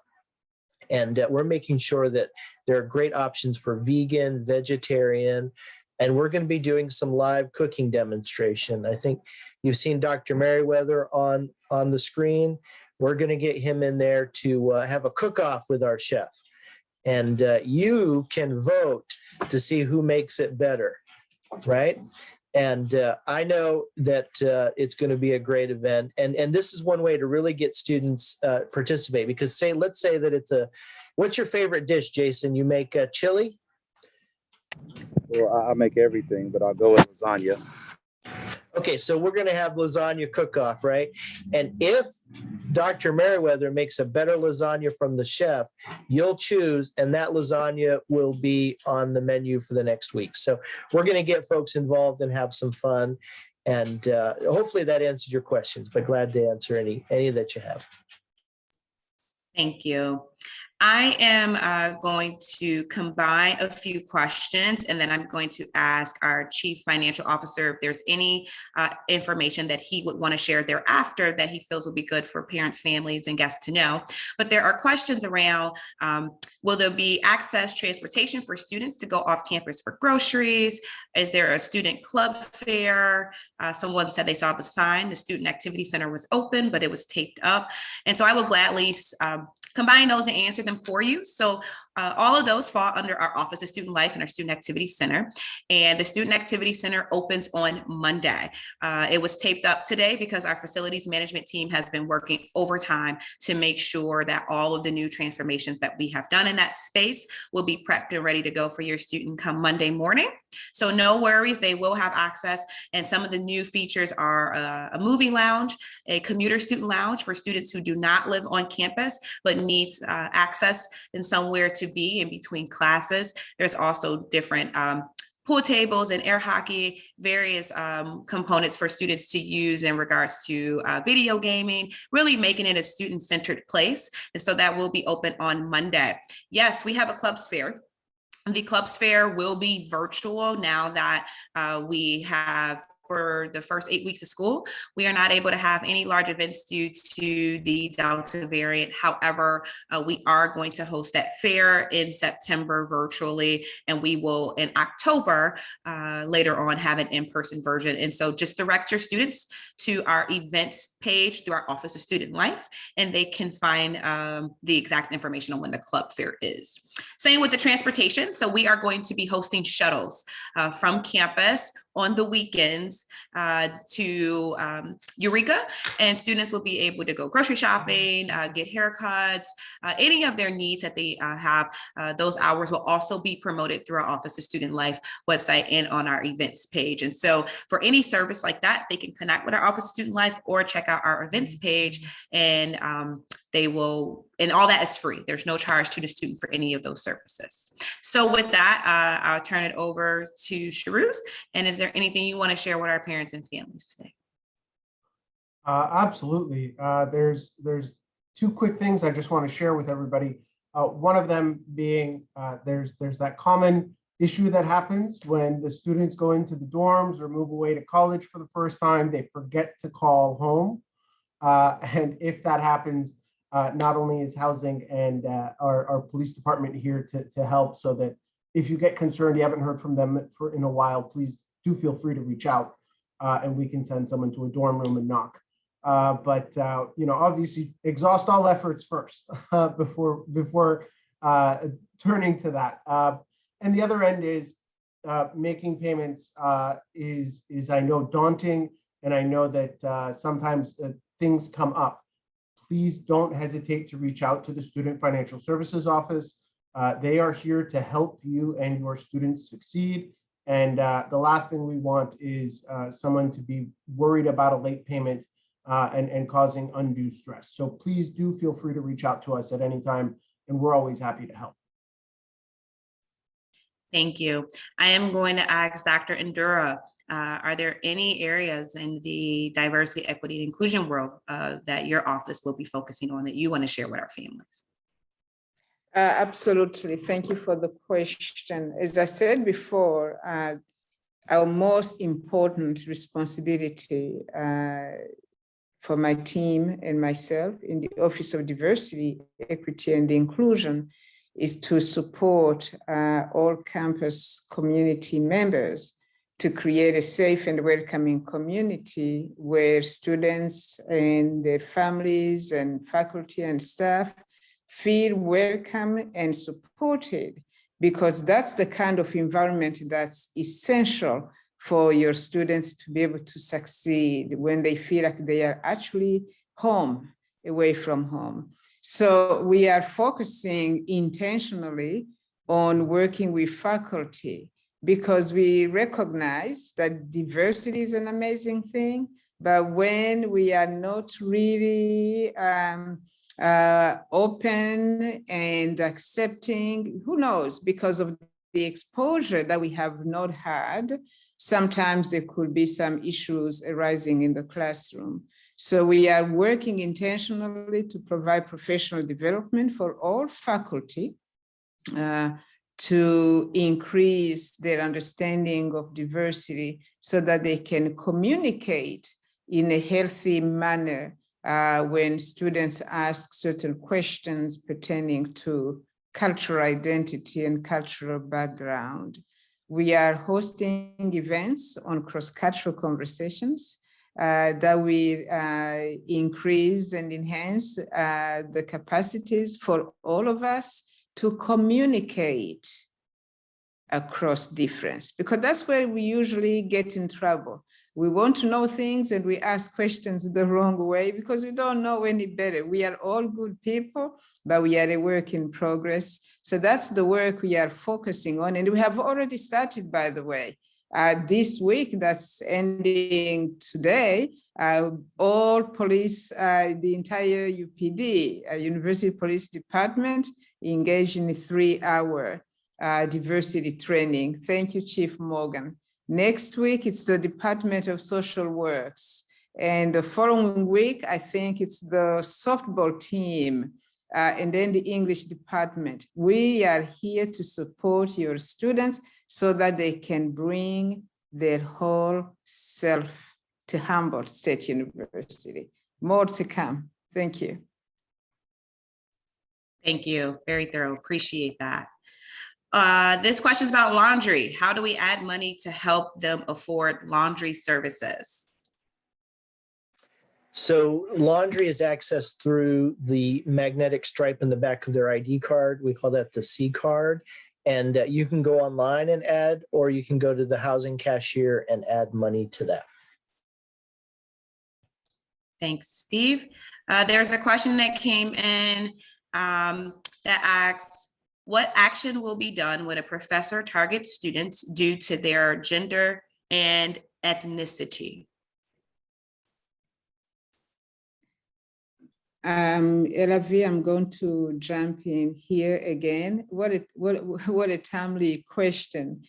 and we're making sure that there are great options for vegan, vegetarian, and we're going to be doing some live cooking demonstration. I think you've seen Dr. Merriweather on the screen. We're going to get him in there to have a cook-off with our chef. And you can vote to see who makes it better, right? And I know that it's going to be a great event. And this is one way to really get students participate, because let's say that what's your favorite dish, Jason? You make chili? Well, I make everything, but I'll go with lasagna. Okay, so we're gonna have lasagna cook-off, right? And if Dr. Merriweather makes a better lasagna from the chef, you'll choose, and that lasagna will be on the menu for the next week. So we're gonna get folks involved and have some fun. And hopefully that answers your questions, but glad to answer any that you have. Thank you. I am going to combine a few questions, and then I'm going to ask our Chief Financial Officer if there's any information that he would want to share thereafter that he feels would be good for parents, families, and guests to know. But there are questions around, will there be access transportation for students to go off campus for groceries? Is there a student club fair? Someone said they saw the sign, the Student Activity Center was open, but it was taped up. And so I will gladly combine those and answer them for you. So all of those fall under our Office of Student Life and our Student Activity Center. And the Student Activity Center opens on Monday. It was taped up today because our facilities management team has been working overtime to make sure that all of the new transformations that we have done in that space will be prepped and ready to go for your student come Monday morning. So no worries, they will have access. And some of the new features are a movie lounge, a commuter student lounge for students who do not live on campus, but needs access in somewhere to be in between classes. There's also different pool tables and air hockey, various components for students to use in regards to video gaming, really making it a student-centered place. And so that will be open on Monday. Yes, we have a clubs fair. The clubs fair will be virtual now that we have, for the first 8 weeks of school, we are not able to have any large events due to the Delta variant. However, we are going to host that fair in September virtually, and we will in October later on have an in-person version. And so just direct your students to our events page through our Office of Student Life, and they can find the exact information on when the club fair is. Same with the transportation. So we are going to be hosting shuttles from campus on the weekends to Eureka, and students will be able to go grocery shopping, get haircuts, any of their needs that they have. Those hours will also be promoted through our Office of Student Life website and on our events page. And so for any service like that, they can connect with our Office of Student Life or check out our events page, and they will, and all that is free. There's no charge to the student for any of those services. So with that, I'll turn it over to Sharuz. And is there anything you want to share with our parents and families today? Absolutely. There's two quick things I just want to share with everybody. One of them being there's that common issue that happens when the students go into the dorms or move away to college for the first time. They forget to call home. And if that happens, not only is housing and our police department here to help, so that if you get concerned, you haven't heard from them in a while, please do feel free to reach out, and we can send someone to a dorm room and knock. But obviously exhaust all efforts first before turning to that. And the other end is making payments is I know daunting, and I know that sometimes things come up. Please don't hesitate to reach out to the Student Financial Services Office. They are here to help you and your students succeed. And the last thing we want is someone to be worried about a late payment and causing undue stress. So please do feel free to reach out to us at any time, and we're always happy to help. Thank you. I am going to ask Dr. Endura, are there any areas in the diversity, equity, and inclusion world that your office will be focusing on that you want to share with our families? Absolutely. Thank you for the question. As I said before, our most important responsibility for my team and myself in the Office of Diversity, Equity, and Inclusion is to support all campus community members to create a safe and welcoming community where students and their families and faculty and staff feel welcome and supported, because that's the kind of environment that's essential for your students to be able to succeed when they feel like they are actually home, away from home. So we are focusing intentionally on working with faculty because we recognize that diversity is an amazing thing, but when we are not really open and accepting, who knows, because of the exposure that we have not had, sometimes there could be some issues arising in the classroom. So we are working intentionally to provide professional development for all faculty to increase their understanding of diversity so that they can communicate in a healthy manner when students ask certain questions pertaining to cultural identity and cultural background. We are hosting events on cross-cultural conversations that will increase and enhance the capacities for all of us to communicate across difference, because that's where we usually get in trouble. We want to know things and we ask questions the wrong way because we don't know any better. We are all good people, but we are a work in progress. So that's the work we are focusing on. And we have already started, by the way. This week, that's ending today, all police, the entire UPD, University Police Department, engaged in a 3-hour diversity training. Thank you, Chief Morgan. Next week, it's the Department of Social Works. And the following week, I think it's the softball team and then the English department. We are here to support your students so that they can bring their whole self to Humboldt State University. More to come. Thank you. Thank you. Very thorough. Appreciate that. This question is about laundry. How do we add money to help them afford laundry services? So laundry is accessed through the magnetic stripe in the back of their ID card. We call that the C card. And you can go online and add, or you can go to the housing cashier and add money to that. Thanks, Steve. There's a question that came in that asks, what action will be done when a professor targets students due to their gender and ethnicity? Elavi, I'm going to jump in here again. What a timely question,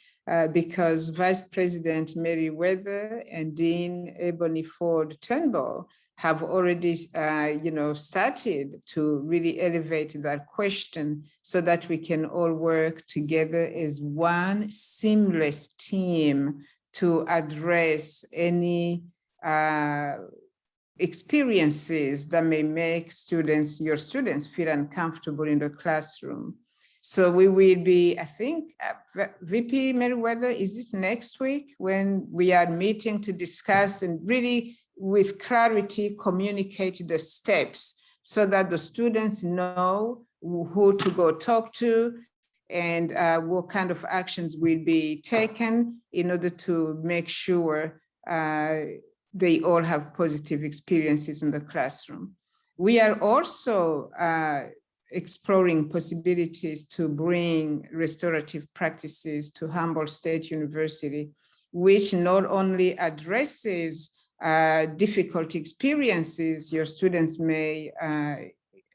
because Vice President Meriwether and Dean Ebony Ford Turnbull have already, started to really elevate that question so that we can all work together as one seamless team to address any experiences that may make your students feel uncomfortable in the classroom. So we will be, I think, VP Meriwether, is it next week when we are meeting to discuss and really with clarity communicate the steps so that the students know who to go talk to and what kind of actions will be taken in order to make sure they all have positive experiences in the classroom. We are also exploring possibilities to bring restorative practices to Humboldt State University, which not only addresses difficult experiences your students may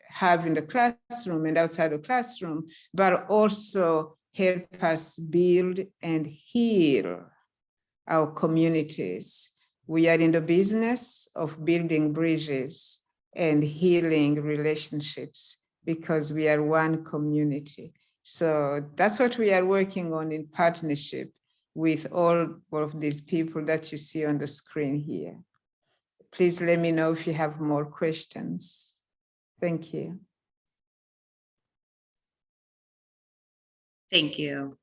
have in the classroom and outside the classroom, but also help us build and heal our communities. We are in the business of building bridges and healing relationships because we are one community. So that's what we are working on in partnership with all of these people that you see on the screen here. Please let me know if you have more questions. Thank you. Thank you.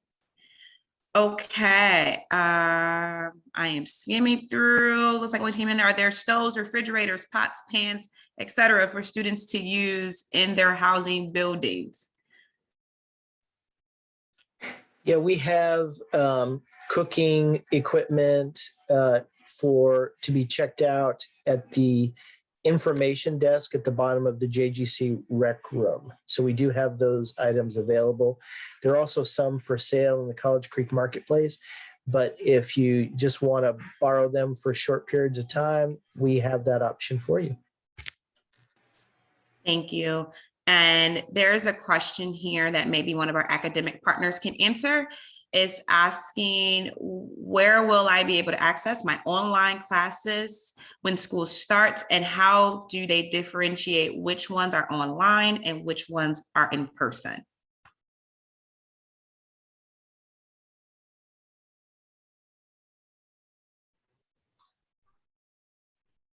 Okay, I am skimming through. Looks like one came in. Are there stoves, refrigerators, pots, pans, etc., for students to use in their housing buildings? Yeah, we have cooking equipment to be checked out at the information desk at the bottom of the JGC rec room. So we do have those items available. There are also some for sale in the College Creek Marketplace. But if you just want to borrow them for short periods of time, we have that option for you. Thank you. And there's a question here that maybe one of our academic partners can answer. Is asking, where will I be able to access my online classes when school starts, and how do they differentiate which ones are online and which ones are in person?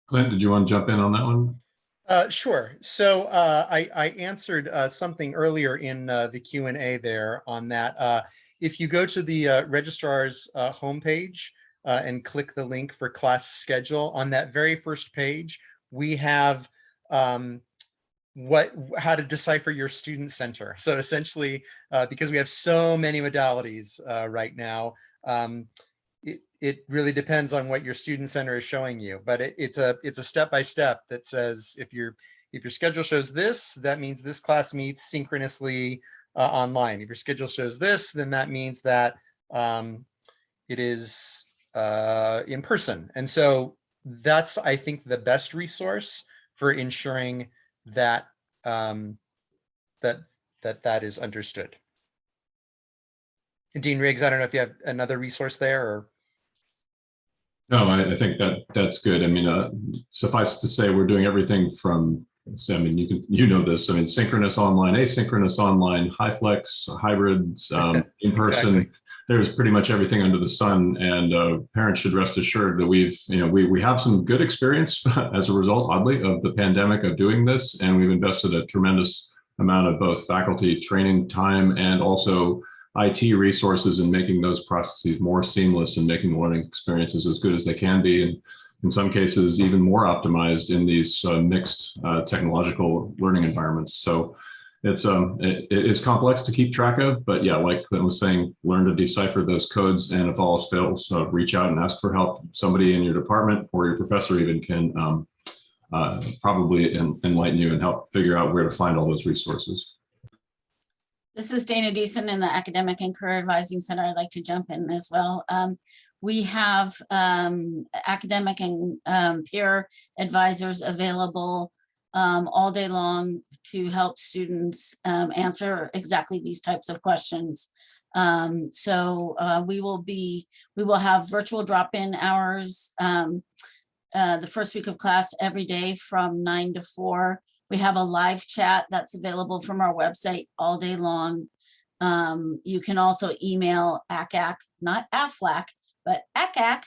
Clint, did you want to jump in on that one? Sure. So I answered something earlier in the Q&A there on that. If you go to the registrar's homepage and click the link for class schedule, on that very first page, we have how to decipher your student center. So essentially, because we have so many modalities right now, it really depends on what your student center is showing you, but it's a step-by-step that says if your schedule shows this, that means this class meets synchronously online. If your schedule shows this, then that means that it is in person. And so that's, I think, the best resource for ensuring that that is understood. Dean Riggs, I don't know if you have another resource there or. No, I think that's good. I mean, suffice to say, we're doing everything from, I mean, you know this. I mean, synchronous online, asynchronous online, high flex, hybrids, in person. Exactly. There's pretty much everything under the sun, and parents should rest assured that we have some good experience as a result, oddly, of the pandemic of doing this, and we've invested a tremendous amount of both faculty training time and also IT resources in making those processes more seamless and making learning experiences as good as they can be, and in some cases even more optimized in these mixed technological learning environments. So it's complex to keep track of, but yeah, like Clint was saying, learn to decipher those codes, and if all else fails, reach out and ask for help. Somebody in your department or your professor even can probably enlighten you and help figure out where to find all those resources. This is Dana Deason in the Academic and Career Advising Center. I'd like to jump in as well. We have academic and peer advisors available all day long to help students answer exactly these types of questions. So we will have virtual drop-in hours the first week of class every day from 9 to 4. We have a live chat that's available from our website all day long. You can also email ACAC, not AFLAC, but ACAC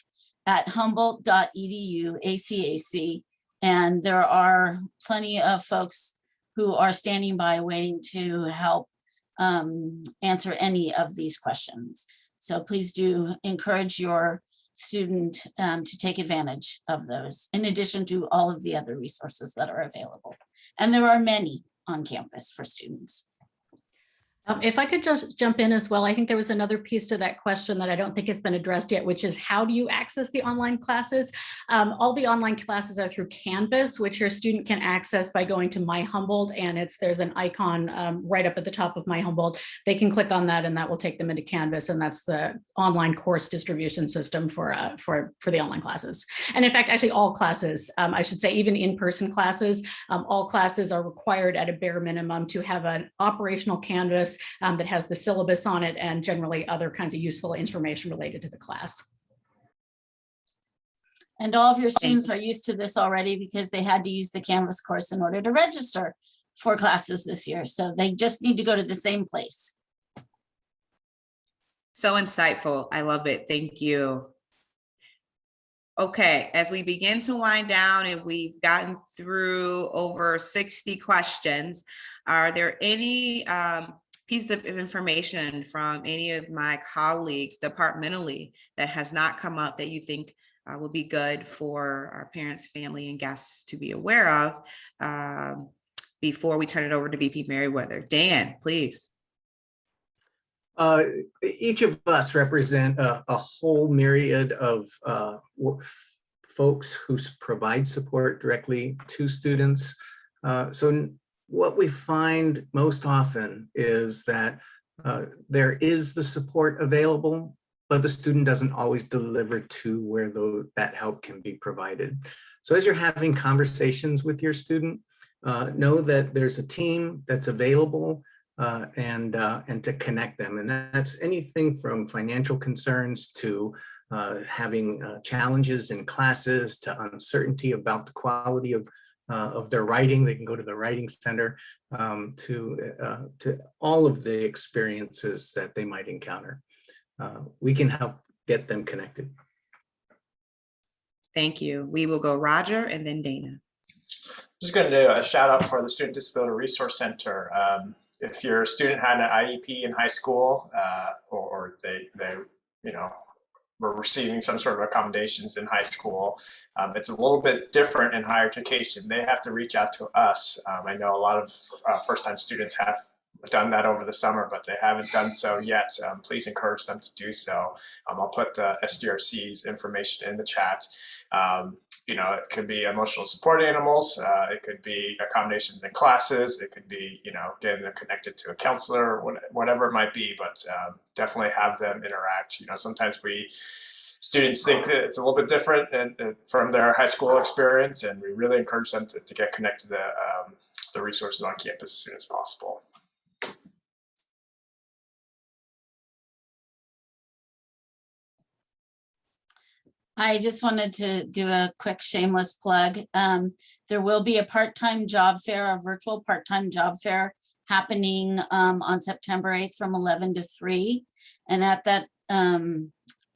at humboldt.edu, ACAC. And there are plenty of folks who are standing by waiting to help answer any of these questions. So please do encourage your student to take advantage of those, in addition to all of the other resources that are available. And there are many on campus for students. If I could just jump in as well, I think there was another piece to that question that I don't think has been addressed yet, which is how do you access the online classes? All the online classes are through Canvas, which your student can access by going to My Humboldt, and there's an icon right up at the top of My Humboldt. They can click on that and that will take them into Canvas, and that's the online course distribution system for the online classes. And in fact, actually all classes, I should say even in-person classes, all classes are required at a bare minimum to have an operational Canvas that has the syllabus on it and generally other kinds of useful information related to the class. And all of your students are used to this already because they had to use the Canvas course in order to register for classes this year. So they just need to go to the same place. So insightful. I love it. Thank you. Okay, as we begin to wind down and we've gotten through over 60 questions, are there any piece of information from any of my colleagues departmentally that has not come up that you think would be good for our parents, family, and guests to be aware of before we turn it over to VP Merriweather? Dan, please. Each of us represent a whole myriad of folks who provide support directly to students. So what we find most often is that there is the support available, but the student doesn't always deliver to where that help can be provided. So as you're having conversations with your student, know that there's a team that's available and to connect them. And that's anything from financial concerns to having challenges in classes, to uncertainty about the quality of their writing. They can go to the writing center, to all of the experiences that they might encounter. We can help get them connected. Thank you. We will go Roger and then Dana. Just going to do a shout out for the Student Disability Resource Center. If your student had an IEP in high school, or they were receiving some sort of accommodations in high school, it's a little bit different in higher education. They have to reach out to us. I know a lot of first-time students have done that over the summer, but they haven't done so yet. Please encourage them to do so. I'll put the SDRC's information in the chat. It could be emotional support animals. It could be accommodations in classes. It could be, getting them connected to a counselor, whatever it might be, but definitely have them interact. Sometimes students think that it's a little bit different from their high school experience, and we really encourage them to get connected to the resources on campus as soon as possible. I just wanted to do a quick shameless plug. There will be a part-time job fair, a virtual part-time job fair happening on September 8th from 11 to 3. And at that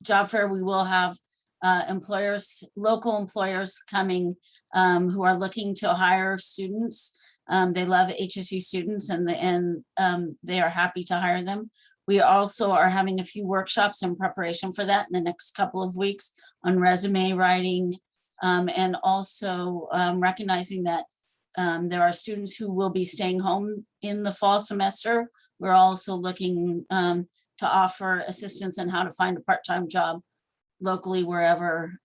job fair, we will have local employers coming who are looking to hire students. They love HSU students and they are happy to hire them. We also are having a few workshops in preparation for that in the next couple of weeks on resume writing, and also recognizing that there are students who will be staying home in the fall semester. We're also looking to offer assistance in how to find a part-time job locally wherever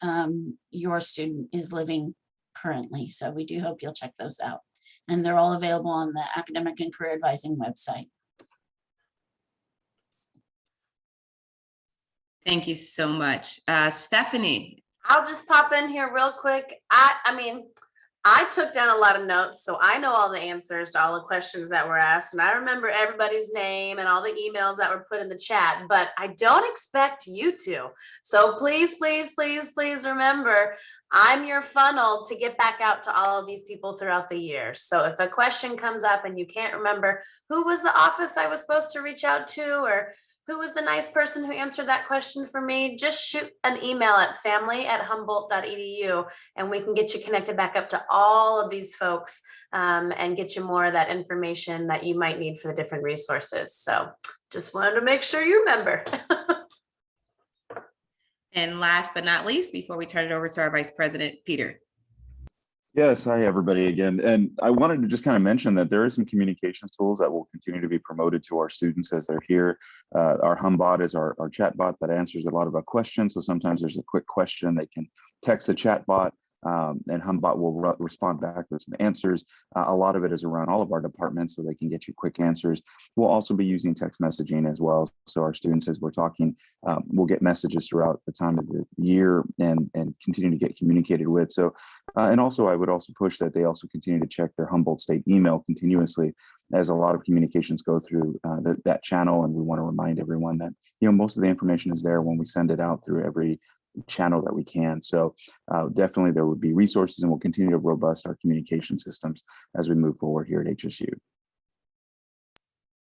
your student is living currently. So we do hope you'll check those out. And they're all available on the Academic and Career Advising website. Thank you so much. Stephanie. I'll just pop in here real quick. I took down a lot of notes, so I know all the answers to all the questions that were asked, and I remember everybody's name and all the emails that were put in the chat, but I don't expect you to. So please, please, please, please remember, I'm your funnel to get back out to all of these people throughout the year. So if a question comes up and you can't remember who was the office I was supposed to reach out to, or who was the nice person who answered that question for me, just shoot an email at family@humboldt.edu and we can get you connected back up to all of these folks and get you more of that information that you might need for the different resources. So just wanted to make sure you remember. And last but not least, before we turn it over to our Vice President, Peter. Yes, hi everybody again. And I wanted to just kind of mention that there are some communications tools that will continue to be promoted to our students as they're here. Our HumBot is our chat bot that answers a lot of our questions. So sometimes there's a quick question, they can text the chat bot and HumBot will respond back with some answers. A lot of it is around all of our departments so they can get you quick answers. We'll also be using text messaging as well. So our students, as we're talking, will get messages throughout the time of the year and continue to get communicated with. So, and also I would also push that they also continue to check their Humboldt State email continuously, as a lot of communications go through that channel. And we want to remind everyone that, most of the information is there when we send it out through every channel that we can. So definitely there would be resources, and we'll continue to robust our communication systems as we move forward here at HSU.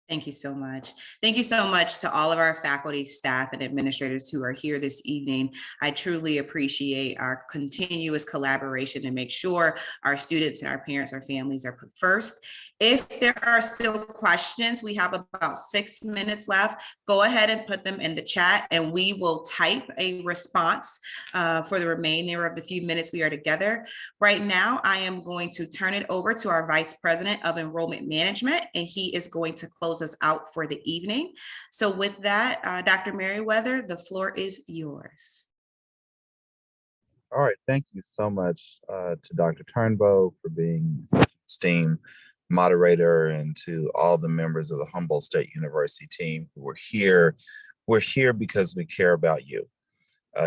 Thank you so much. Thank you so much to all of our faculty, staff, and administrators who are here this evening. I truly appreciate our continuous collaboration to make sure our students and our parents, our families are put first. If there are still questions, we have about 6 minutes left. Go ahead and put them in the chat and we will type a response for the remainder of the few minutes we are together. Right now, I am going to turn it over to our Vice President of Enrollment Management, and he is going to close us out for the evening. So with that, Dr. Merriweather, the floor is yours. All right. Thank you so much to Dr. Turnbow for being such an esteemed moderator, and to all the members of the Humboldt State University team who are here. We're here because we care about you.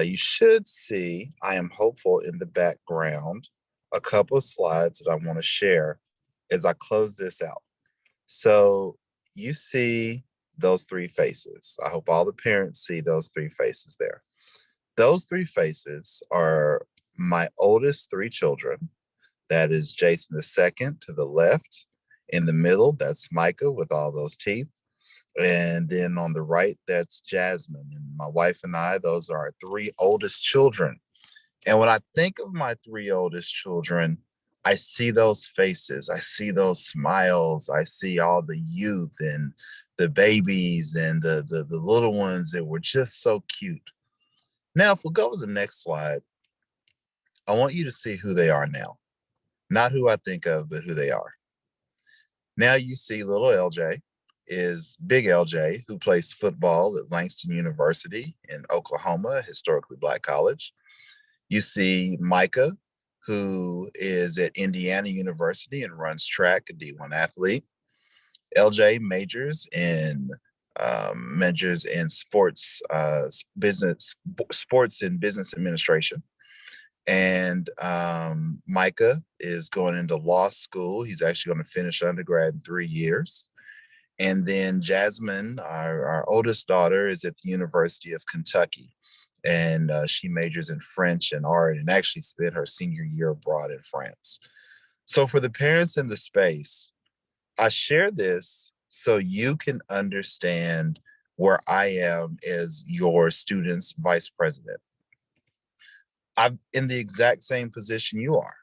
You should see, I am hopeful, in the background, a couple of slides that I want to share as I close this out. So you see those three faces. I hope all the parents see those three faces there. Those three faces are my oldest three children. That is Jason the second to the left. In the middle, that's Micah with all those teeth. And then on the right, that's Jasmine. And my wife and I, those are our three oldest children. And when I think of my three oldest children, I see those faces, I see those smiles, I see all the youth and the babies and the little ones that were just so cute. Now, if we'll go to the next slide, I want you to see who they are now. Not who I think of, but who they are. Now you see little LJ is big LJ, who plays football at Langston University in Oklahoma, a historically Black college. You see Micah, who is at Indiana University and runs track, a D1 athlete. LJ majors in sports and business administration. And Micah is going into law school. He's actually going to finish undergrad in 3 years. And then Jasmine, our oldest daughter, is at the University of Kentucky. And she majors in French and art, and actually spent her senior year abroad in France. So for the parents in the space, I share this so you can understand where I am as your student's vice president. I'm in the exact same position you are.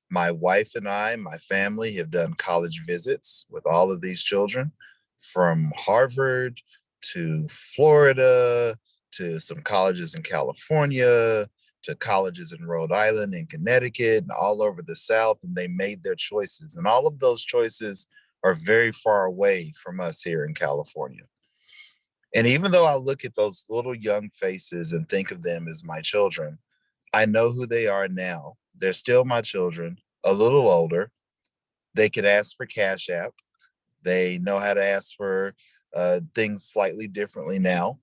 My wife and I, my family, have done college visits with all of these children, from Harvard to Florida, to some colleges in California, to colleges in Rhode Island and Connecticut, and all over the South, and they made their choices. And all of those choices are very far away from us here in California. And even though I look at those little young faces and think of them as my children, I know who they are now. They're still my children, a little older. They can ask for Cash App. They know how to ask for things slightly differently now.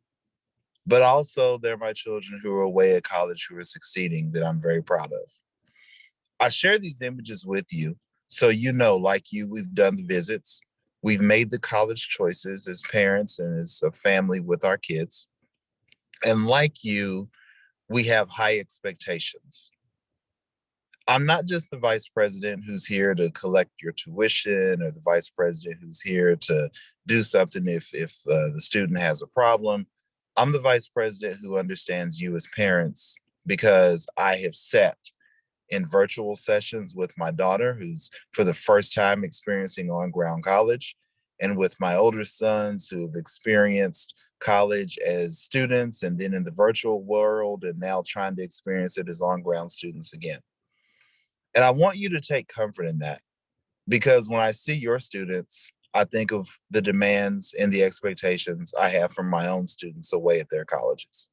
But also, they're my children who are away at college, who are succeeding, that I'm very proud of. I share these images with you so you know, like you, we've done the visits. We've made the college choices as parents and as a family with our kids. And like you, we have high expectations. I'm not just the vice president who's here to collect your tuition, or the vice president who's here to do something if the student has a problem. I'm the vice president who understands you as parents, because I have sat in virtual sessions with my daughter, who's for the first time experiencing on-ground college, and with my older sons who have experienced college as students and then in the virtual world, and now trying to experience it as on-ground students again. And I want you to take comfort in that, because when I see your students, I think of the demands and the expectations I have from my own students away at their colleges.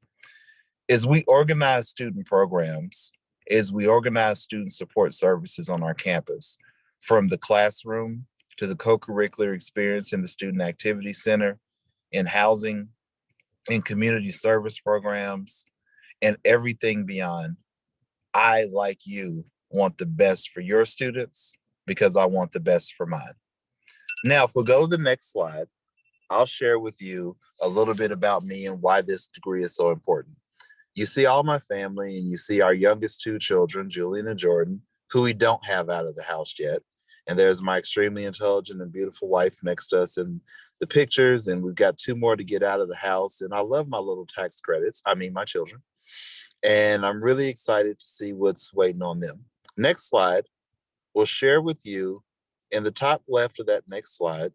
As we organize student programs, as we organize student support services on our campus, from the classroom to the co-curricular experience in the Student Activity Center, in housing, in community service programs, and everything beyond, I, like you, want the best for your students because I want the best for mine. Now, if we'll go to the next slide, I'll share with you a little bit about me and why this degree is so important. You see all my family, and you see our youngest two children, Julian and Jordan, who we don't have out of the house yet. And there's my extremely intelligent and beautiful wife next to us in the pictures. And we've got two more to get out of the house. And I love my little tax credits. I mean, my children. And I'm really excited to see what's waiting on them. Next slide, we'll share with you in the top left of that next slide,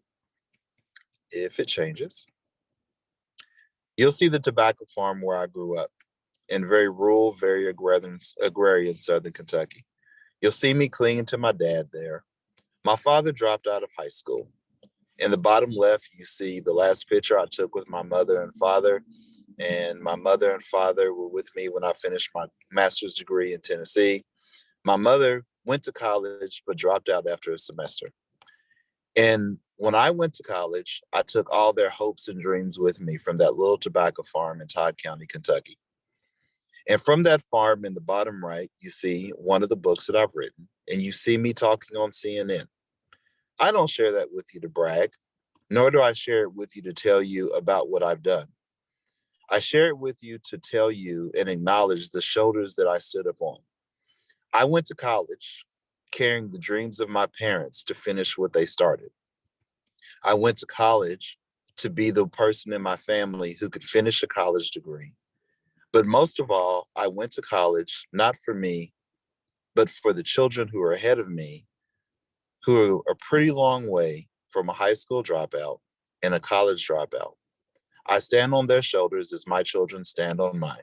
if it changes, you'll see the tobacco farm where I grew up, in very rural, very agrarian Southern Kentucky. You'll see me clinging to my dad there. My father dropped out of high school. In the bottom left, you see the last picture I took with my mother and father. and my mother and father were with me when I finished my master's degree in Tennessee. My mother went to college, but dropped out after a semester. And when I went to college, I took all their hopes and dreams with me from that little tobacco farm in Todd County, Kentucky. And from that farm in the bottom right, you see one of the books that I've written, and you see me talking on CNN. I don't share that with you to brag, nor do I share it with you to tell you about what I've done. I share it with you to tell you and acknowledge the shoulders that I stood upon. I went to college carrying the dreams of my parents to finish what they started. I went to college to be the person in my family who could finish a college degree. But most of all, I went to college not for me, but for the children who are ahead of me, who are a pretty long way from a high school dropout and a college dropout. I stand on their shoulders as my children stand on mine.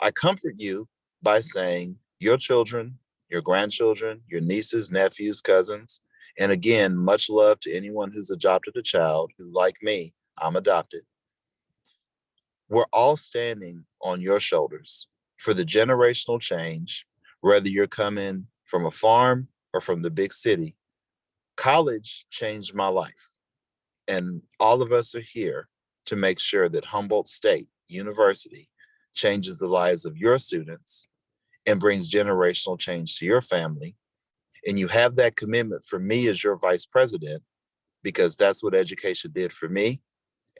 I comfort you by saying your children, your grandchildren, your nieces, nephews, cousins, and again, much love to anyone who's adopted a child who, like me, I'm adopted. We're all standing on your shoulders for the generational change, whether you're coming from a farm or from the big city. College changed my life, and all of us are here to make sure that Humboldt State University changes the lives of your students and brings generational change to your family. And you have that commitment from me as your vice president, because that's what education did for me.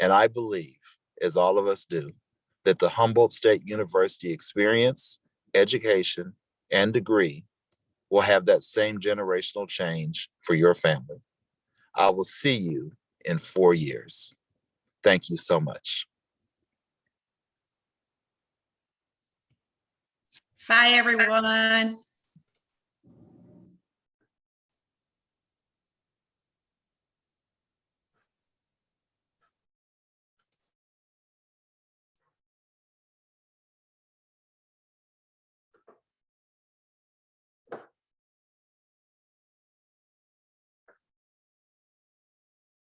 And I believe, as all of us do, that the Humboldt State University experience, education, and degree will have that same generational change for your family. I will see you in 4 years. Thank you so much. Bye, everyone.